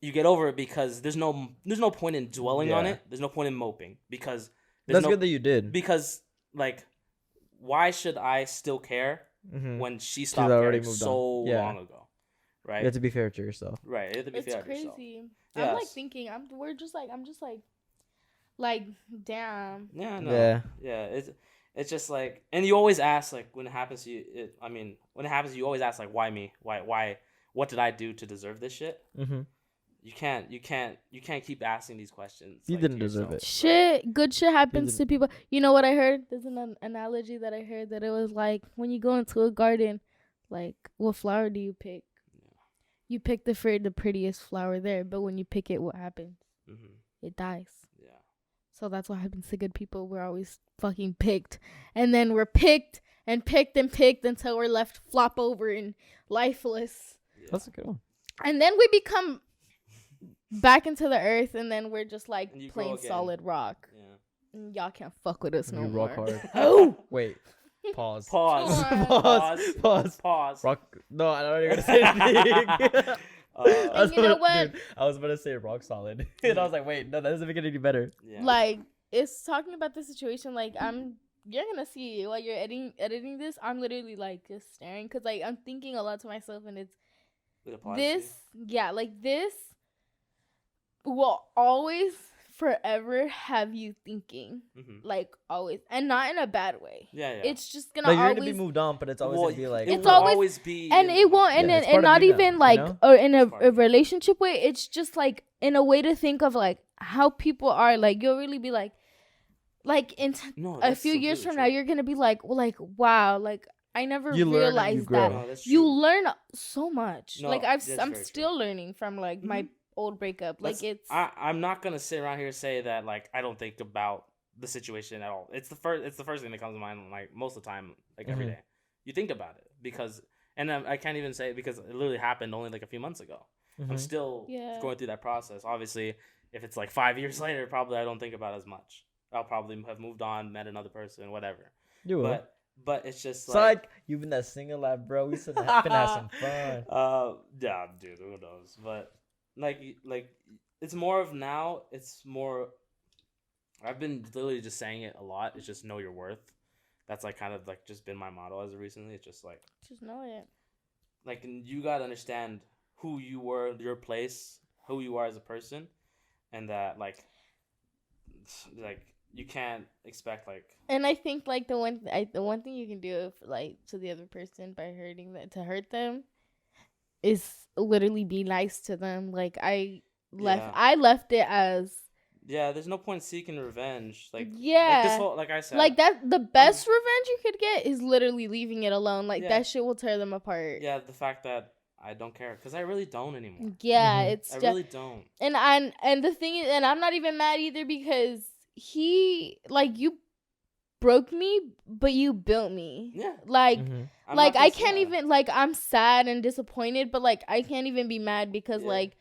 you get over it because there's no point in dwelling on it. There's no point in moping because that's good that you did. Because like, why should I still care when she stopped caring so long ago? Right. You have to be fair to yourself. Right. You have to be fair to yourself. It's crazy. Yes. I'm like thinking. I'm just like, damn. Yeah. No. Yeah. It's just like, and you always ask, like, when it happens to you. When it happens, you always ask, like, why me? Why? What did I do to deserve this shit? Mm-hmm. You can't keep asking these questions. You didn't deserve it. Good shit happens to people. You know what I heard? There's an analogy that I heard that it was like when you go into a garden, like, what flower do you pick? Yeah. You pick the prettiest flower there, but when you pick it, what happens? It dies. Yeah. So that's what happens to good people. We're always fucking picked, and then we're picked and picked and picked until we're left flop over and lifeless. Yeah. That's a good one. And then we become back into the earth, and then we're just like plain solid rock. Yeah. And y'all can't fuck with us no more. Rock hard. Oh, wait. Pause. Rock. No, I don't know you're gonna say anything. And you know what? Dude, I was about to say rock solid, and I was like, wait, no, that doesn't make it any better. Yeah. Like, it's talking about the situation. Like, you're gonna see while you're editing this. I'm literally like just staring because like I'm thinking a lot to myself, and it's this. Yeah, like this will always forever have you thinking, like always, and not in a bad way. Yeah. It's just gonna like, always you're gonna be moved on, but it's always gonna be like it's always be, and it won't, and not even now, like, you know? Or in a relationship way. It's just like in a way to think of like how people are. Like, you'll really be like in a few years from now, you're gonna be like wow, like I never realized that. No, you learn so much. No, like I'm still learning from like my old breakup. I'm not gonna sit around here and say that like I don't think about the situation at all. It's the first thing that comes to mind, like most of the time, like every day. You think about it because, and I can't even say it because it literally happened only like a few months ago. I'm still going through that process. Obviously, if it's like 5 years later, probably I don't think about it as much. I'll probably have moved on, met another person, whatever. You will. But it's just like you've been that single life, bro. We should have some fun. Yeah, dude, who knows? But like it's more of now. It's more. I've been literally just saying it a lot. It's just know your worth. That's like kind of like just been my motto as of recently. It's just like just know it. Like, you gotta understand who you were, your place, who you are as a person, and that like you can't expect like. And I think like the one thing you can do like to the other person by hurt them is literally be nice to them. Like I left it as. Yeah, there's no point seeking revenge. Like, yeah, like this whole, like I said, like that. The best revenge you could get is literally leaving it alone. Like that shit will tear them apart. Yeah, the fact that I don't care because I really don't anymore. Yeah, I really don't. And the thing is, and I'm not even mad either because he like you broke me, but you built me. Yeah, like like I can't even like I'm sad and disappointed, but like I can't even be mad because like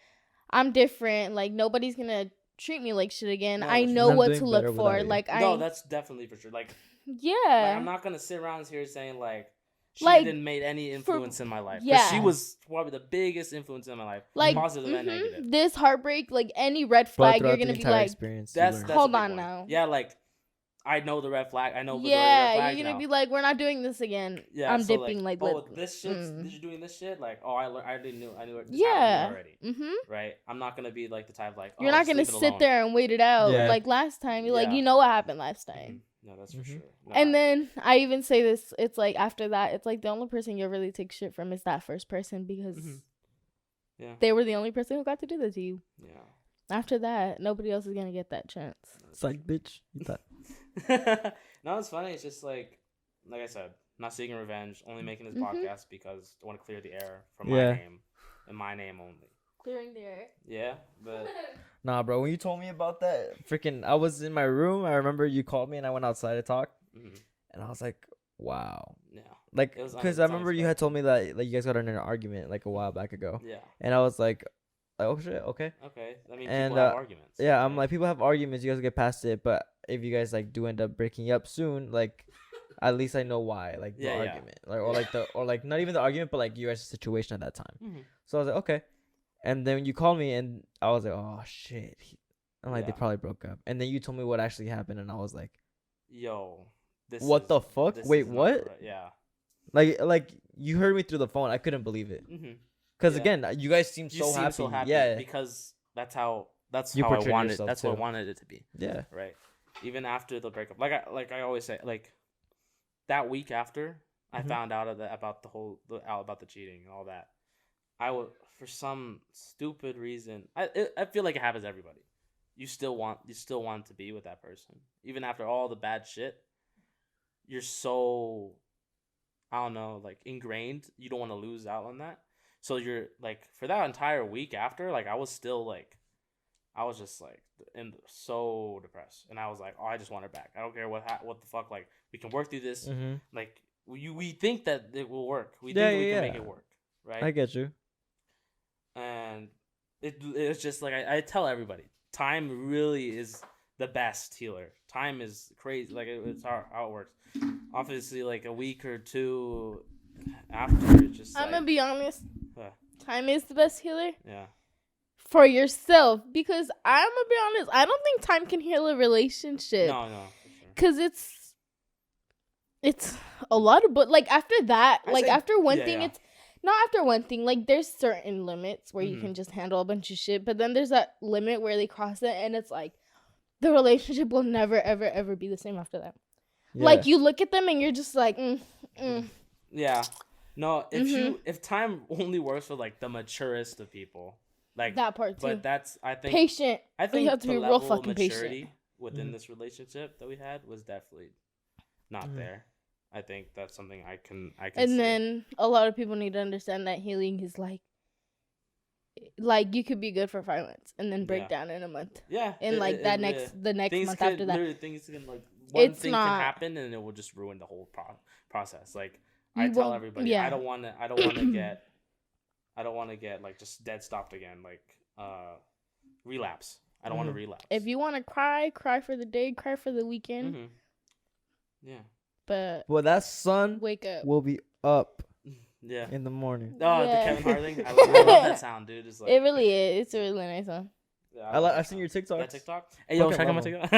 I'm different. Like nobody's gonna treat me like shit again. No, I know what to look for. Like no, that's definitely for sure. Like yeah, like, I'm not gonna sit around here saying like she didn't make any influence in my life. Yeah, she was probably the biggest influence in my life, like positive and negative. This heartbreak, like any red flag, you're gonna be like, that's hold on now. Yeah, like I know the red flag. I know. Yeah, you're gonna be like, we're not doing this again. Yeah, I'm dipping like this shit. You're doing this shit. Like, I already knew. I knew it. Yeah, already. Right. I'm not gonna be like the type like. You're not gonna sit there and wait it out like last time. You're like, you know what happened last time. No, that's for sure. No, and then I even say this. It's like after that, it's like the only person you'll really take shit from is that first person because they were the only person who got to do that to you. Yeah. After that, nobody else is gonna get that chance. Psych, bitch. You thought. No, it's funny. It's just like I said, not seeking revenge, only making this podcast because I want to clear the air from my name and my name only. Clearing the air. Yeah, but nah, bro. When you told me about that, freaking, I was in my room. I remember you called me and I went outside to talk, and I was like, wow. Yeah. Like, because I remember you had told me that like you guys got in an argument like a while back ago. Yeah. And I was like Like, oh shit, okay. Okay, I mean, people have arguments. Yeah, right? I'm like, people have arguments. You guys get past it, but if you guys like do end up breaking up soon, like, at least I know why. Like the argument, like or like not even the argument, but like you guys' situation at that time. Mm-hmm. So I was like, okay. And then you called me, and I was like, oh shit. I'm like, they probably broke up. And then you told me what actually happened, and I was like, yo, what the fuck? Wait, what? Right. Yeah. Like you heard me through the phone. I couldn't believe it. Because again, you guys seem so happy. Yeah. Because that's how I wanted. That's what I wanted it to be. Yeah. Right. Even after the breakup, like I always say, like that week after I found out about the cheating and all that, I would, for some stupid reason, I feel like it happens to everybody. You still want to be with that person even after all the bad shit. You're so, I don't know, like ingrained. You don't want to lose out on that. So you're like, for that entire week after, like I was still like, I was just like so depressed, and I was like, oh, I just want her back. I don't care what the fuck. Like we can work through this. Like we think that it will work. We think we can make it work, right? I get you. And it's just like I tell everybody, time really is the best healer. Time is crazy. Like it's how it works. Obviously, like a week or two after, it's just. I'm gonna be honest. Huh. Time is the best healer. Yeah. For yourself, because I'm gonna be honest, I don't think time can heal a relationship. No, for sure. Cause it's a lot of, but like after that, after one thing, it's not after one thing. Like there's certain limits where you can just handle a bunch of shit, but then there's that limit where they cross it, and it's like the relationship will never, ever, ever be the same after that. Yeah. Like you look at them and you're just like, Yeah. No, if time only works for like the maturest of people. Like that part too. But that's, I think, patient. I think you have to be real fucking patient within this relationship that we had was definitely not there. I think that's something I can. And say. Then a lot of people need to understand that healing is like you could be good for 5 months and then break down in a month. Yeah. And the next month after that, things can one thing can happen and it will just ruin the whole process. Like I tell everybody, I don't want to get like just dead stopped again, like relapse. I don't want to relapse. If you want to cry for the day, cry for the weekend. Yeah. But that sun wake up will be up. Yeah. In the morning. Oh, the Kevin Hart thing. I love that sound, dude. It's like, it really is. It's a really nice song. Yeah, I've seen your TikToks. That TikTok? Hey, yo, check out my TikTok.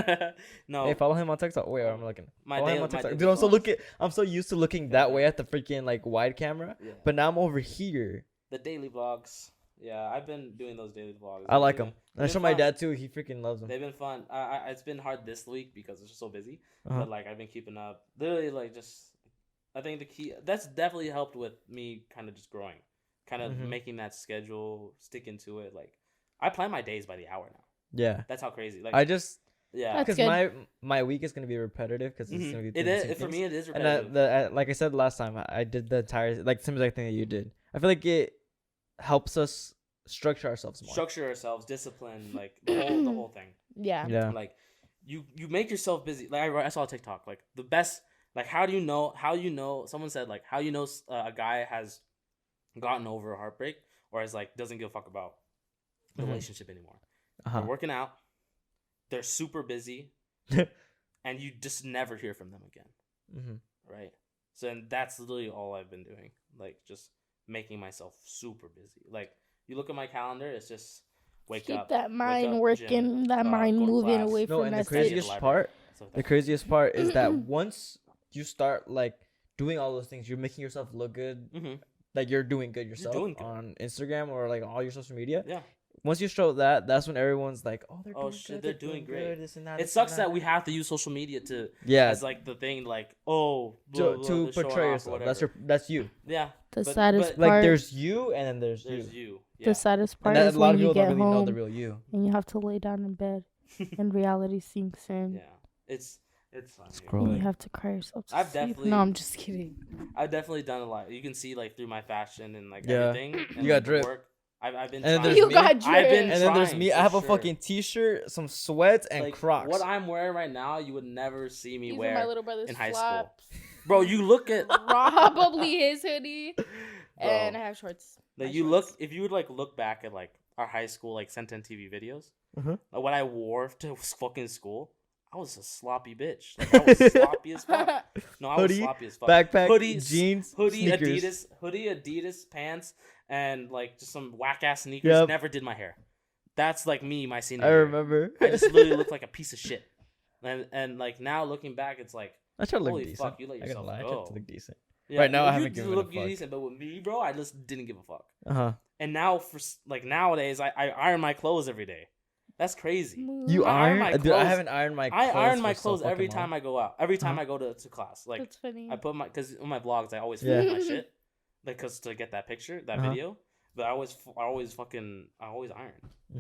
No. Hey, follow him on TikTok. Wait, I'm looking. Follow him on TikTok. Dude, I'm so used to looking that way at the freaking like wide camera, but now I'm over here. The daily vlogs. Yeah, I've been doing those daily vlogs. I like them. I show my dad too. He freaking loves them. They've been fun. It's been hard this week because it's just so busy. But like I've been keeping up. Literally, like just. I think the key that's definitely helped with me kind of just growing, kind of making that schedule, sticking to it. Like I plan my days by the hour now. Yeah, that's how crazy. Like I just because my week is gonna be repetitive because it's gonna be for me it is repetitive. And like I said last time, I did the entire like same exact thing that you did. I feel like it helps us structure ourselves more. Discipline, like the whole thing. Yeah. Like you make yourself busy. Like I saw a TikTok. Like the best. Like how you know? Someone said like how you know a guy has gotten over a heartbreak or is like doesn't give a fuck about the relationship anymore. They're working out. They're super busy, and you just never hear from them again. Right. So and that's literally all I've been doing. Like just making myself super busy. Like you look at my calendar, it's just wake up. Keep that mind working, that mind moving away from that. The craziest part is that once you start like doing all those things, you're making yourself look good. Like you're doing good yourself on Instagram or like all your social media. Yeah. Once you show that, that's when everyone's like, "Oh, they're doing great." Good, this and that, it sucks that we have to use social media to as like the thing, like to portray yourself. That's you. Yeah. The saddest part, like there's you, and then there's you. Yeah. The saddest part is a lot when of you people get don't really home know the real you, and you have to lay down in bed, and reality sinks in. Yeah, it's fun. And you have to cry yourself to sleep. No, I'm just kidding. I've definitely done a lot. You can see like through my fashion and like everything. And you got drip. Work. I've been. And then you got drip. And then there's me. I have a fucking t-shirt, some sweats, and like, Crocs. What I'm wearing right now, you would never see me wear my little brother's in high flops. school. Bro, you look at probably his hoodie, and I have shorts. Like if you would like look back at like our high school like Senten TV videos, like what I wore to fucking school, I was a sloppy bitch. Like I was sloppy as fuck. No, I was sloppy as fuck. Backpack, hoodies, jeans, sneakers. Adidas pants, and like just some whack ass sneakers. Yep. Never did my hair. That's like me, my senior year. I remember. I just literally looked like a piece of shit. And like now looking back, it's like, I try to look holy decent. fuck, you let yourself go. I try to look decent. Yeah, right now, I haven't given a fuck. Decent, but with me, bro, I just didn't give a fuck. Uh-huh. And now, for like nowadays, I iron my clothes every day. That's crazy. You iron? Dude, I haven't ironed my clothes. I iron my clothes every time I go out. Every time I go to class. Like, that's funny. I put because on my vlogs, I always film my shit. Like, cause to get that picture, that video. But I always iron.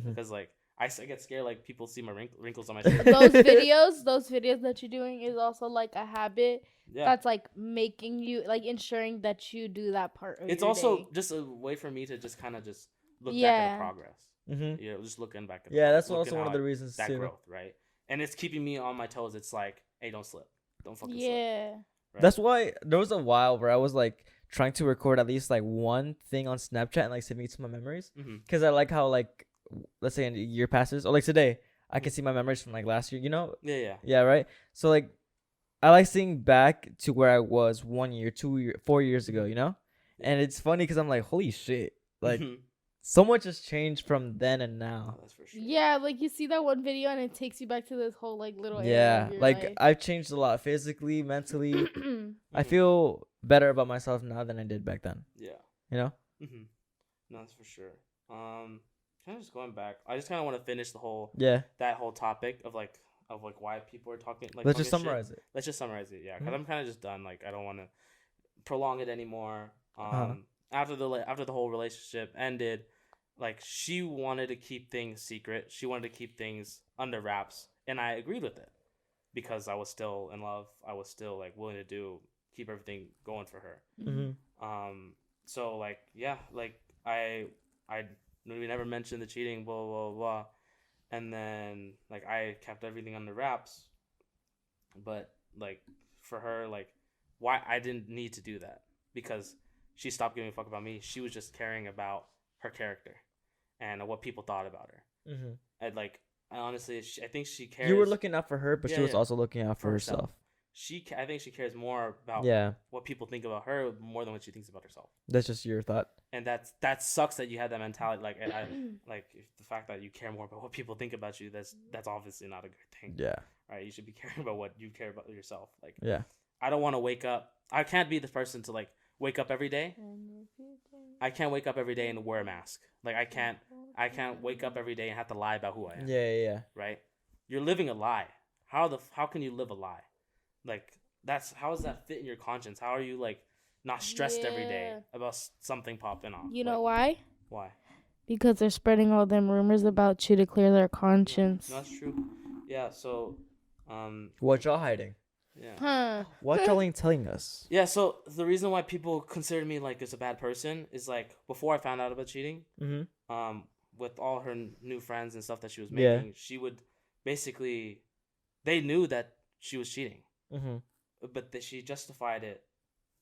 Because, like, I get scared, like, people see my wrinkles on my shirt. those videos that you're doing is also, like, a habit that's, like, making you, like, ensuring that you do that part of it's your also day. just a way for me to just kind of just look back at the progress. Just looking back at that's also one of the reasons, that too. growth, right? And it's keeping me on my toes. It's like, hey, don't slip. Don't fucking slip. Right? That's why there was a while where I was, like, trying to record at least, like, one thing on Snapchat and, like, saving it to my memories. Because I like how, like, let's say a year passes, or like today, I can see my memories from like last year, you know? Yeah, right? So like, I like seeing back to where I was 1 year, 2 years, 4 years ago, you know? And it's funny because I'm like, holy shit. Like, so much has changed from then and now. Oh, that's for sure. Yeah, like you see that one video and it takes you back to this whole like little area. Yeah, of your like life. I've changed a lot physically, mentally. I feel better about myself now than I did back then. Yeah. You know? No, that's for sure. Kind of just going back, I just kind of want to finish the whole that whole topic of why people are talking. Like, let's just summarize it. Let's just summarize it, yeah, because I'm kind of just done. Like, I don't want to prolong it anymore. After the whole relationship ended, like, she wanted to keep things secret. She wanted to keep things under wraps, and I agreed with it because I was still in love. I was still like willing to keep everything going for her. So like, yeah, like we never mentioned the cheating, blah, blah, blah. And then, like, I kept everything under wraps. But, like, for her, like, why I didn't need to do that. Because she stopped giving a fuck about me. She was just caring about her character and what people thought about her. And, like, honestly, I think she cares. You were looking out for her, but she was also looking out for herself. I think she cares more about what people think about her more than what she thinks about herself. That's just your thought. And that sucks that you had that mentality. Like, and the fact that you care more about what people think about you, that's obviously not a good thing. Yeah. Right. You should be caring about what you care about yourself. Like, I don't want to wake up. I can't be the person to like wake up every day. I can't wake up every day and wear a mask. Like, I can't wake up every day and have to lie about who I am. Yeah. Right. You're living a lie. How can you live a lie? Like, how does that fit in your conscience? How are you like not stressed every day about something popping off? You know why? Why? Because they're spreading all them rumors about you to clear their conscience. No, that's true. Yeah. So, what y'all hiding? Yeah. What y'all ain't telling us? Yeah. So the reason why people consider me like as a bad person is like before I found out about cheating, with all her new friends and stuff that she was making, she would basically, they knew that she was cheating. But she justified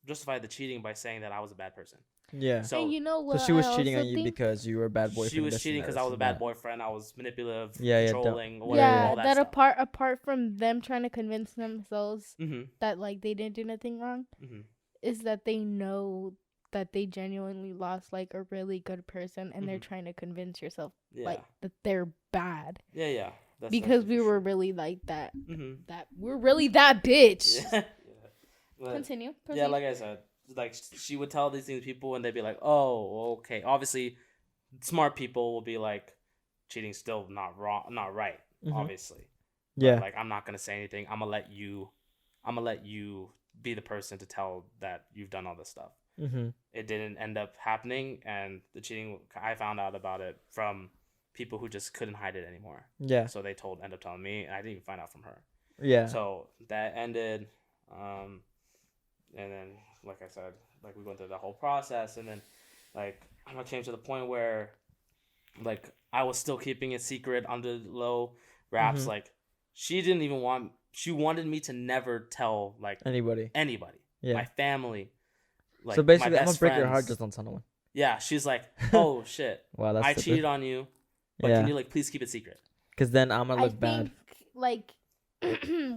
the cheating by saying that I was a bad person. Yeah. So, and you know what? So she was cheating on you because you were a bad boyfriend. She was cheating because I was a bad boyfriend. I was manipulative, controlling, all that stuff. Apart from them trying to convince themselves that like they didn't do nothing wrong, is that they know that they genuinely lost like a really good person, and they're trying to convince yourself like that they're bad. Yeah. Because we were really like that. That we're really that bitch. Continue. Proceed. Yeah, like I said, like she would tell these things to people, and they'd be like, "Oh, okay." Obviously, smart people will be like, "Cheating's still not wrong, not right." Obviously, but, like, I'm not gonna say anything. I'm gonna let you be the person to tell that you've done all this stuff. It didn't end up happening, and the cheating, I found out about it from people who just couldn't hide it anymore. Yeah. So they ended up telling me, and I didn't even find out from her. Yeah. So that ended, and then, like I said, like we went through the whole process, and then, like, I came to the point where, like, I was still keeping it secret under low wraps. Like, she wanted me to never tell, like, anybody. Yeah. My family. Like, so basically, I'm gonna break your heart, just don't tell no one. Yeah, she's like, oh shit, wow, that's I cheated on you, but can you like please keep it secret? Because then I'm gonna look bad. I think like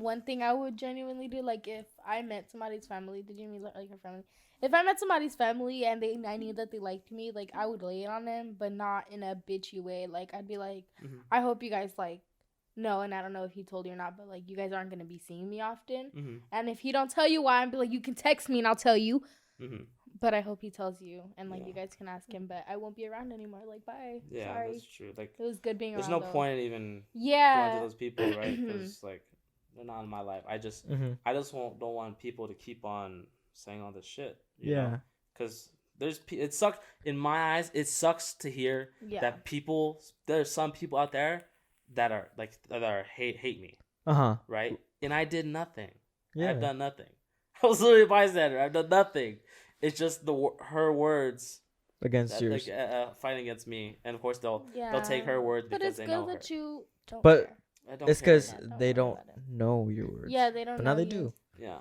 one thing I would genuinely do, like if I met somebody's family, did you mean like her family? If I met somebody's family and I knew that they liked me, like I would lay it on them, but not in a bitchy way. Like I'd be like, I hope you guys like know, and I don't know if he told you or not, but like you guys aren't gonna be seeing me often. And if he don't tell you why, I'd be like, you can text me and I'll tell you. But I hope he tells you, and like you guys can ask him. But I won't be around anymore. Like bye. Yeah, sorry. That's true. Like it was good being there's around. There's no point in even going to those people, right? Because like they're not in my life. I just don't want people to keep on saying all this shit. You know? Because it sucks in my eyes. It sucks to hear that there's some people out there that are hate me. Right? And I did nothing. I've done nothing. I was literally a bystander. I've done nothing. It's just her words against yours, fighting against me, and of course they'll take her words because they know her. That you don't but care. it's because they don't know your words. Yeah, they don't. But know now they you. do. Yeah.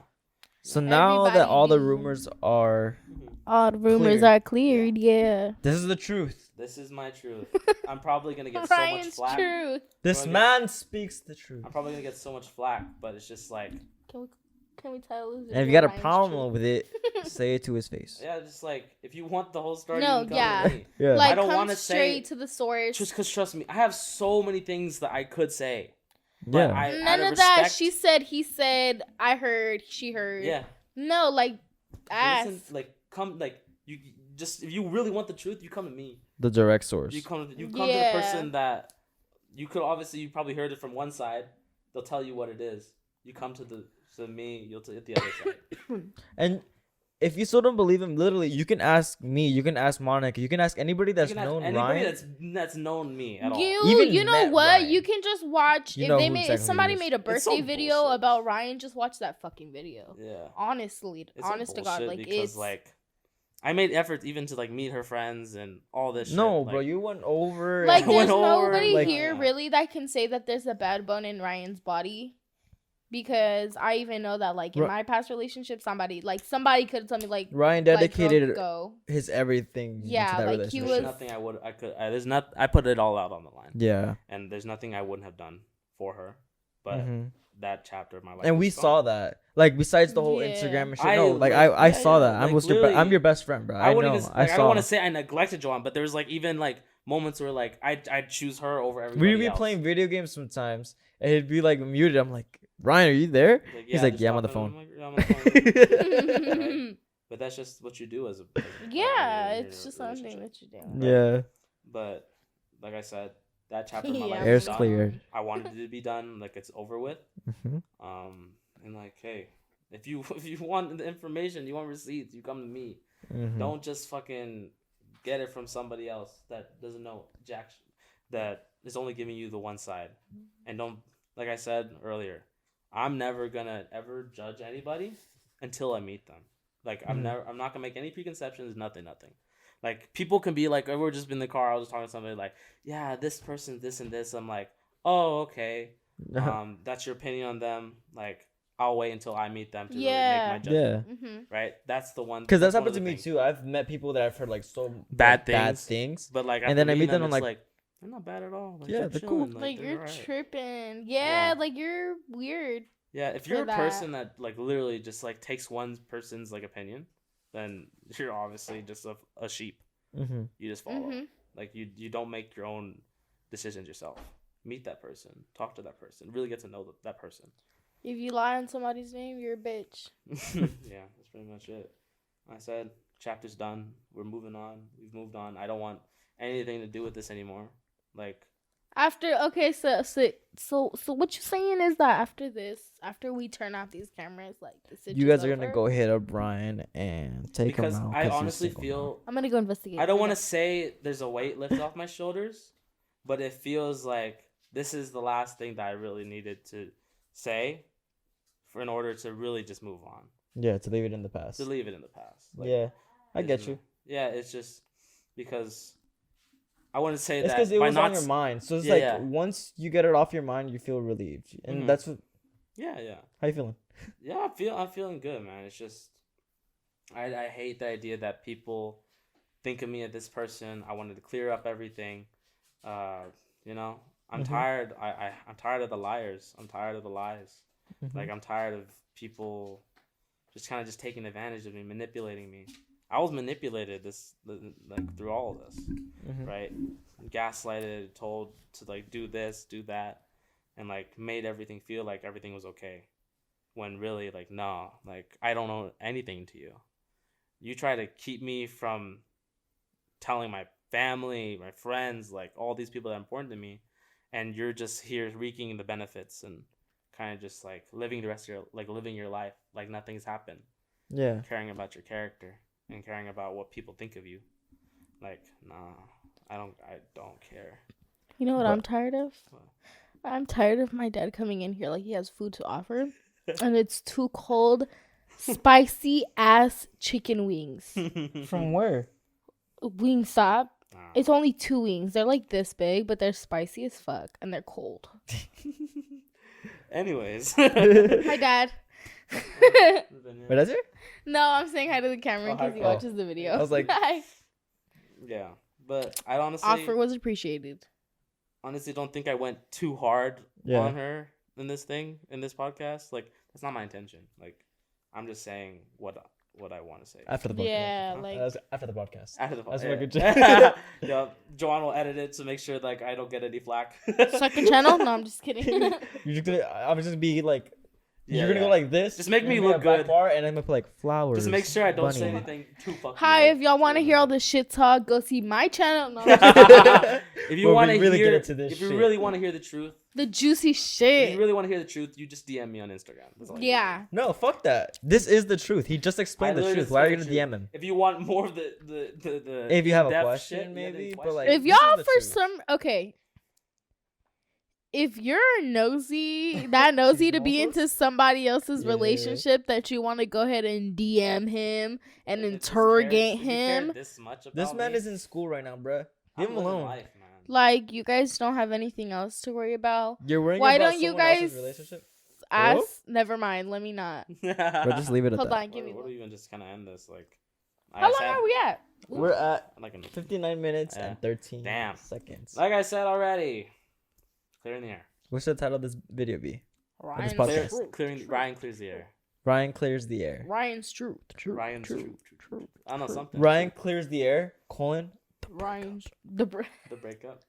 So now that all the rumors are cleared, yeah. This is the truth. This is my truth. I'm probably gonna get so much flack. Truth. This man speaks the truth. I'm probably gonna get so much flack, but it's just like. Can we tell? And if you got a problem with it, say it to his face. Yeah, just like if you want the whole story, no, you can come to me. Yeah. Like, I don't want to say straight to the source. Just because, trust me, I have so many things that I could say. Yeah. None of that. She said. He said. I heard. She heard. Yeah. No, like, ask. Listen, like, come, like, you just if you really want the truth, you come to me. The direct source. You come to the person that you probably heard it from one side. They'll tell you what it is. You come to me, you'll hit the other side. And if you still don't believe him, literally, you can ask me. You can ask Monica. You can ask anybody that's known Ryan. Anybody that's known me at all. You know what? Ryan. You can just watch if somebody made a birthday video bullshit. About Ryan. Just watch that fucking video. Yeah. Honestly, honest to God, like because like I made efforts even to like meet her friends and all this. No, shit. bro, you went over. Like there's nobody here really that can say that there's a bad bone in Ryan's body. Because I even know that, like, in my past relationship, somebody could tell me, like, Ryan dedicated his everything. Yeah, into that like relationship. There's nothing I put it all out on the line. Yeah. And there's nothing I wouldn't have done for her, but that chapter of my life. And we saw that, like, besides the whole Instagram and shit. I saw that. I'm your best friend, bro. I don't want to say I neglected Joan, but there was like even like moments where like I'd choose her over everybody else. We'd be playing video games sometimes, and he'd be like muted. I'm like, Ryan, are you there? Like, he's like, yeah, I'm on the phone. Right? But that's just what you do as a it's just something that you do. Right? Yeah. But like I said, that chapter of my life is cleared. I wanted it to be done, like it's over with. And like, hey, if you want the information, you want receipts, you come to me. Don't just fucking get it from somebody else that doesn't know jack, that is only giving you the one side. And don't, like I said earlier, I'm never gonna ever judge anybody until I meet them. Like I'm not gonna make any preconceptions. Nothing. Like people can be like, we're just in the car. I was just talking to somebody like, yeah, this person, this and this. I'm like, oh, okay. That's your opinion on them. Like I'll wait until I meet them to really make my judgment. Yeah. Right. That's the one. Because that's happened to me too. I've met people that I've heard like so bad things. But like, and then I meet them, I'm like, they're not bad at all. Like, yeah, they're cool. Like you're right. Tripping. Yeah, like you're weird. Yeah, if you're a person that like literally just like takes one person's like opinion, then you're obviously just a sheep. You just follow. Like you don't make your own decisions yourself. Meet that person, talk to that person, really get to know that person. If you lie on somebody's name, you're a bitch. Yeah, that's pretty much it. I said, chapter's done. We're moving on. We've moved on. I don't want anything to do with this anymore. Like so what you're saying is that after this, after we turn off these cameras, like you guys are gonna go hit up Brian and take him out. Because I honestly feel I'm gonna go investigate. I don't want to say there's a weight lift off my shoulders, but it feels like this is the last thing that I really needed to say in order to really just move on. Yeah, to leave it in the past. Like, yeah, I get you. Yeah, it's just because I want to say it's that because it was on your mind. So it's once you get it off your mind, you feel relieved, and that's what. Yeah. How you feeling? Yeah, I'm feeling good, man. It's just I hate the idea that people think of me as this person. I wanted to clear up everything. I'm tired. I'm tired of the liars. I'm tired of the lies. Like, I'm tired of people just kind of just taking advantage of me, manipulating me. I was manipulated through all of this, right? Gaslighted, told to like do this, do that, and like made everything feel like everything was okay, when really like no, like I don't owe anything to you. You try to keep me from telling my family, my friends, like all these people that are important to me, and you're just here reaping the benefits and kind of just like living your life like nothing's happened. Yeah. Caring about your character and caring about what people think of you. Like, nah, I don't care. You know what I'm tired of? What? I'm tired of my dad coming in here like he has food to offer, and it's too cold, spicy ass chicken wings. From where? Wingstop. It's only 2 wings. They're like this big, but they're spicy as fuck, and they're cold. Anyways. Hi, Dad. Wait, that's it? No, I'm saying hi to the camera in case he watches the video. I was like... Hi. Yeah, but I honestly... Offer was appreciated. Honestly don't think I went too hard on her in this podcast. Like, that's not my intention. Like, I'm just saying what I want to say. After the podcast. Yeah, like... after the podcast. After the podcast. That's what I could Yeah, Joan will edit it to make sure like I don't get any flack. Second channel? No, I'm just kidding. I'm just be like... You're gonna go like this. Just make me look good. Bar, and I'm gonna put like flowers. Just make sure I don't say anything too fucking. Hi, if y'all want to hear all this shit talk, go see my channel. No. If you want to really hear, if you really want to hear the truth, the juicy shit. If you really want to hear the truth, you just DM me on Instagram. Yeah. No, fuck that. This is the truth. He just explained the truth. Why are you gonna DM him? If you want more of the if you have a question, maybe. But like, if y'all for some if you're nosy to be into somebody else's relationship that you want to go ahead and DM him and interrogate him. This man is in school right now, bruh. Leave him alone. Life, like, you guys don't have anything else to worry about. You're worrying Why about don't you someone guys else's relationship? ask? Never mind. Let me not. But just leave it at Hold that. on. Give me. What do we even just kind of end this? Like, how long are we at? We're at 59 minutes and 13 seconds. Like I said already. Clear in the air. What should the title of this video be? Ryan clears the air. Ryan clears the air. Ryan's truth. Ryan's truth. I don't know something. Ryan clears the air. Ryan's the breakup.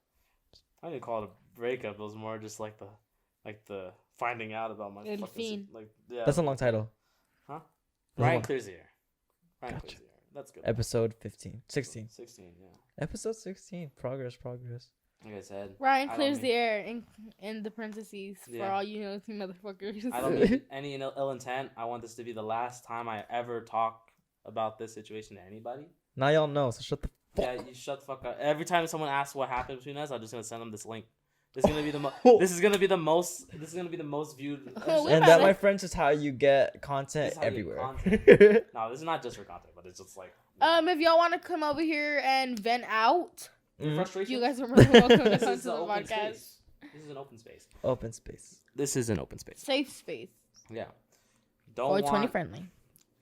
I didn't call it a breakup. It was more just like the finding out about my fucking That's a long title. Huh? Ryan clears the air. Ryan clears the air. That's good. Episode 16. 16, yeah. Episode 16. Progress. Like I said, Ryan clears the air in the parentheses for all you nosy motherfuckers. I don't mean any ill intent. I want this to be the last time I ever talk about this situation to anybody. Now y'all know, so shut the fuck. Yeah, you shut the fuck up. Every time someone asks what happened between us, I'm just gonna send them this link. This is gonna be the most viewed. And that, my friends, is how you get content everywhere. No, this is not just for content, but it's just like. If y'all want to come over here and vent out. Frustration. You guys are more welcome to come to the podcast. This is an open space. Open space. This is an open space. Safe space. Yeah. 420 friendly.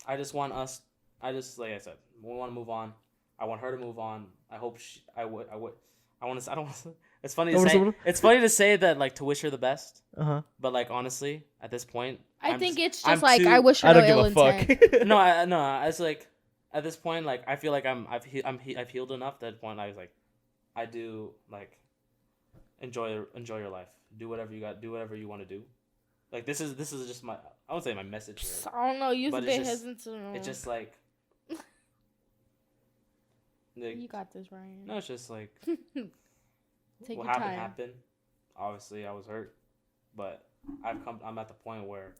I just want us. Like I said, we want to move on. I want her to move on. I hope I would. I want to. I don't want to. It's funny to say. It's funny to say that, like, to wish her the best. But like, honestly, at this point, I wish her no ill intent. No. It's like, at this point, like, I feel like I've healed enough. At that point, I was like. I do, like, enjoy your life. Do whatever you got. Do whatever you want to do. Like, this is just my. I won't say my message. Here, I don't know. You're a bit hesitant. It's just like. You got this, Ryan. No, it's just like. Take what your time. happened. Obviously, I was hurt, but I'm at the point where.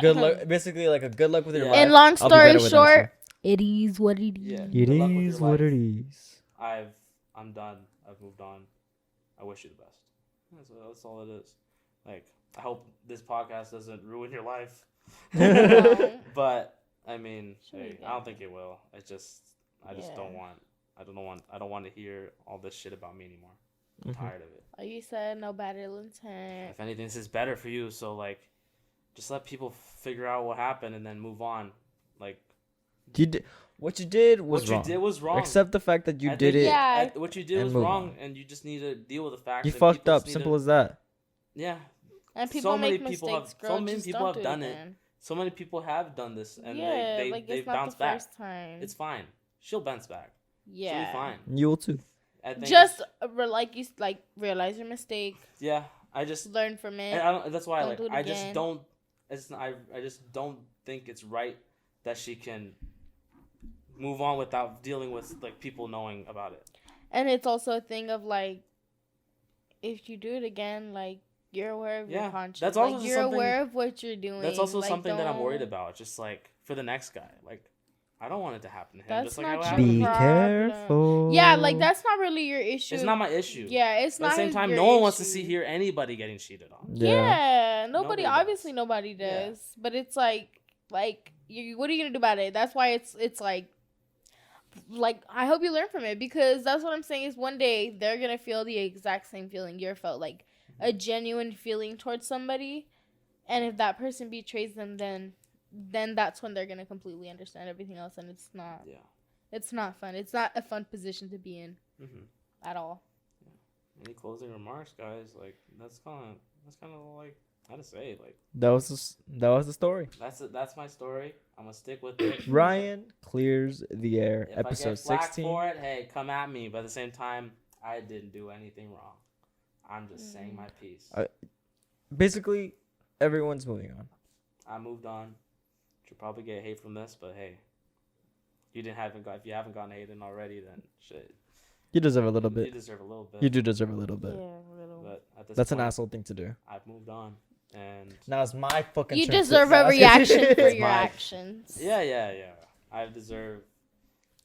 Good luck. Basically, like, a good luck with your life. And long story short, it is what it is. Yeah, it is what it is. I'm done. I've moved on. I wish you the best. That's all it is. Like, I hope this podcast doesn't ruin your life. But I mean, I don't think it will. It's just I don't want to hear all this shit about me anymore. I'm tired of it. Like you said, no bad ill intent. If anything, this is better for you. So like, just let people figure out what happened and then move on. Like, what you did was what wrong. What you did was wrong. Accept the fact that you did it. Yeah. What you did was wrong, and you just need to deal with the fact you that fucked up. Simple as that. Yeah. And people make mistakes, girl. So many people have done it. So many people have done this, and they bounce back. First time. It's fine. She'll bounce back. Yeah. She'll be fine. You will too. Just realize your mistake. Yeah, I just learn from it. And that's why I just don't. I just don't think it's right that she can move on without dealing with people knowing about it. And it's also a thing of if you do it again, you're aware of your conscience. That's also you're aware of what you're doing. That's also something that I'm worried about. Just for the next guy, I don't want it to happen to him. That's just not be careful. Yeah, that's not really your issue. It's not my issue. Yeah, it's not. At the same time, no one wants to hear anybody getting cheated on. Yeah, nobody. Obviously, nobody does. Yeah. But it's what are you gonna do about it? That's why it's I hope you learn from it, because that's what I'm saying is one day they're gonna feel the exact same feeling you felt, a genuine feeling towards somebody, and if that person betrays them, then that's when they're gonna completely understand everything else, and it's not. Yeah. It's not fun. It's not a fun position to be in, at all. Yeah. Any closing remarks, guys? That's kind of how to say that was the story. That's my story. I'm gonna stick with it. Ryan clears the air. If episode I get flack 16. for it, hey, come at me. But at the same time, I didn't do anything wrong. I'm just saying my piece. Basically, everyone's moving on. I moved on. Should probably get hate from this, but hey, if you haven't gotten hated already, then shit. You deserve a little bit. You deserve a little bit. You do deserve a little bit. Yeah, a little. But that's an asshole thing to do. I've moved on, and now it's my fucking. You deserve a reaction for your actions. Yeah. I deserve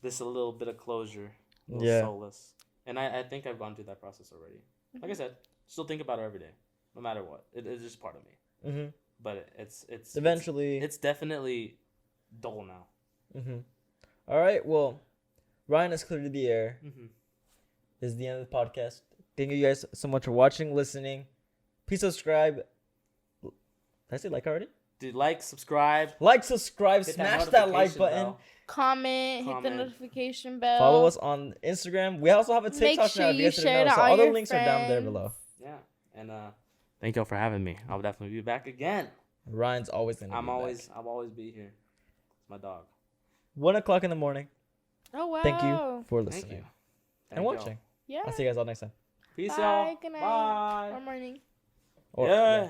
this a little bit of closure, a little solace, and I think I've gone through that process already. Like I said, still think about her every day, no matter what. It's just part of me. Mm-hmm. But it's eventually it's definitely dull now. Mm-hmm. All right, well, Ryan has cleared the air. Mm-hmm. This is the end of the podcast. Thank you guys so much for watching, listening. Please subscribe. Did I say already? Dude, subscribe. Smash that like button. Comment, hit the notification bell. Follow us on Instagram. We also have a TikTok now. If you guys didn't know. So all the links are down there below. Yeah, and thank y'all for having me. I'll definitely be back again. Ryan's always gonna. I'll always be here. It's my dog. 1:00 in the morning. Oh wow! Thank you for listening. Thank you. And watching. Y'all. Yeah. I'll see you guys all next time. Peace out. Bye. Good night. Bye. Or morning. Yeah.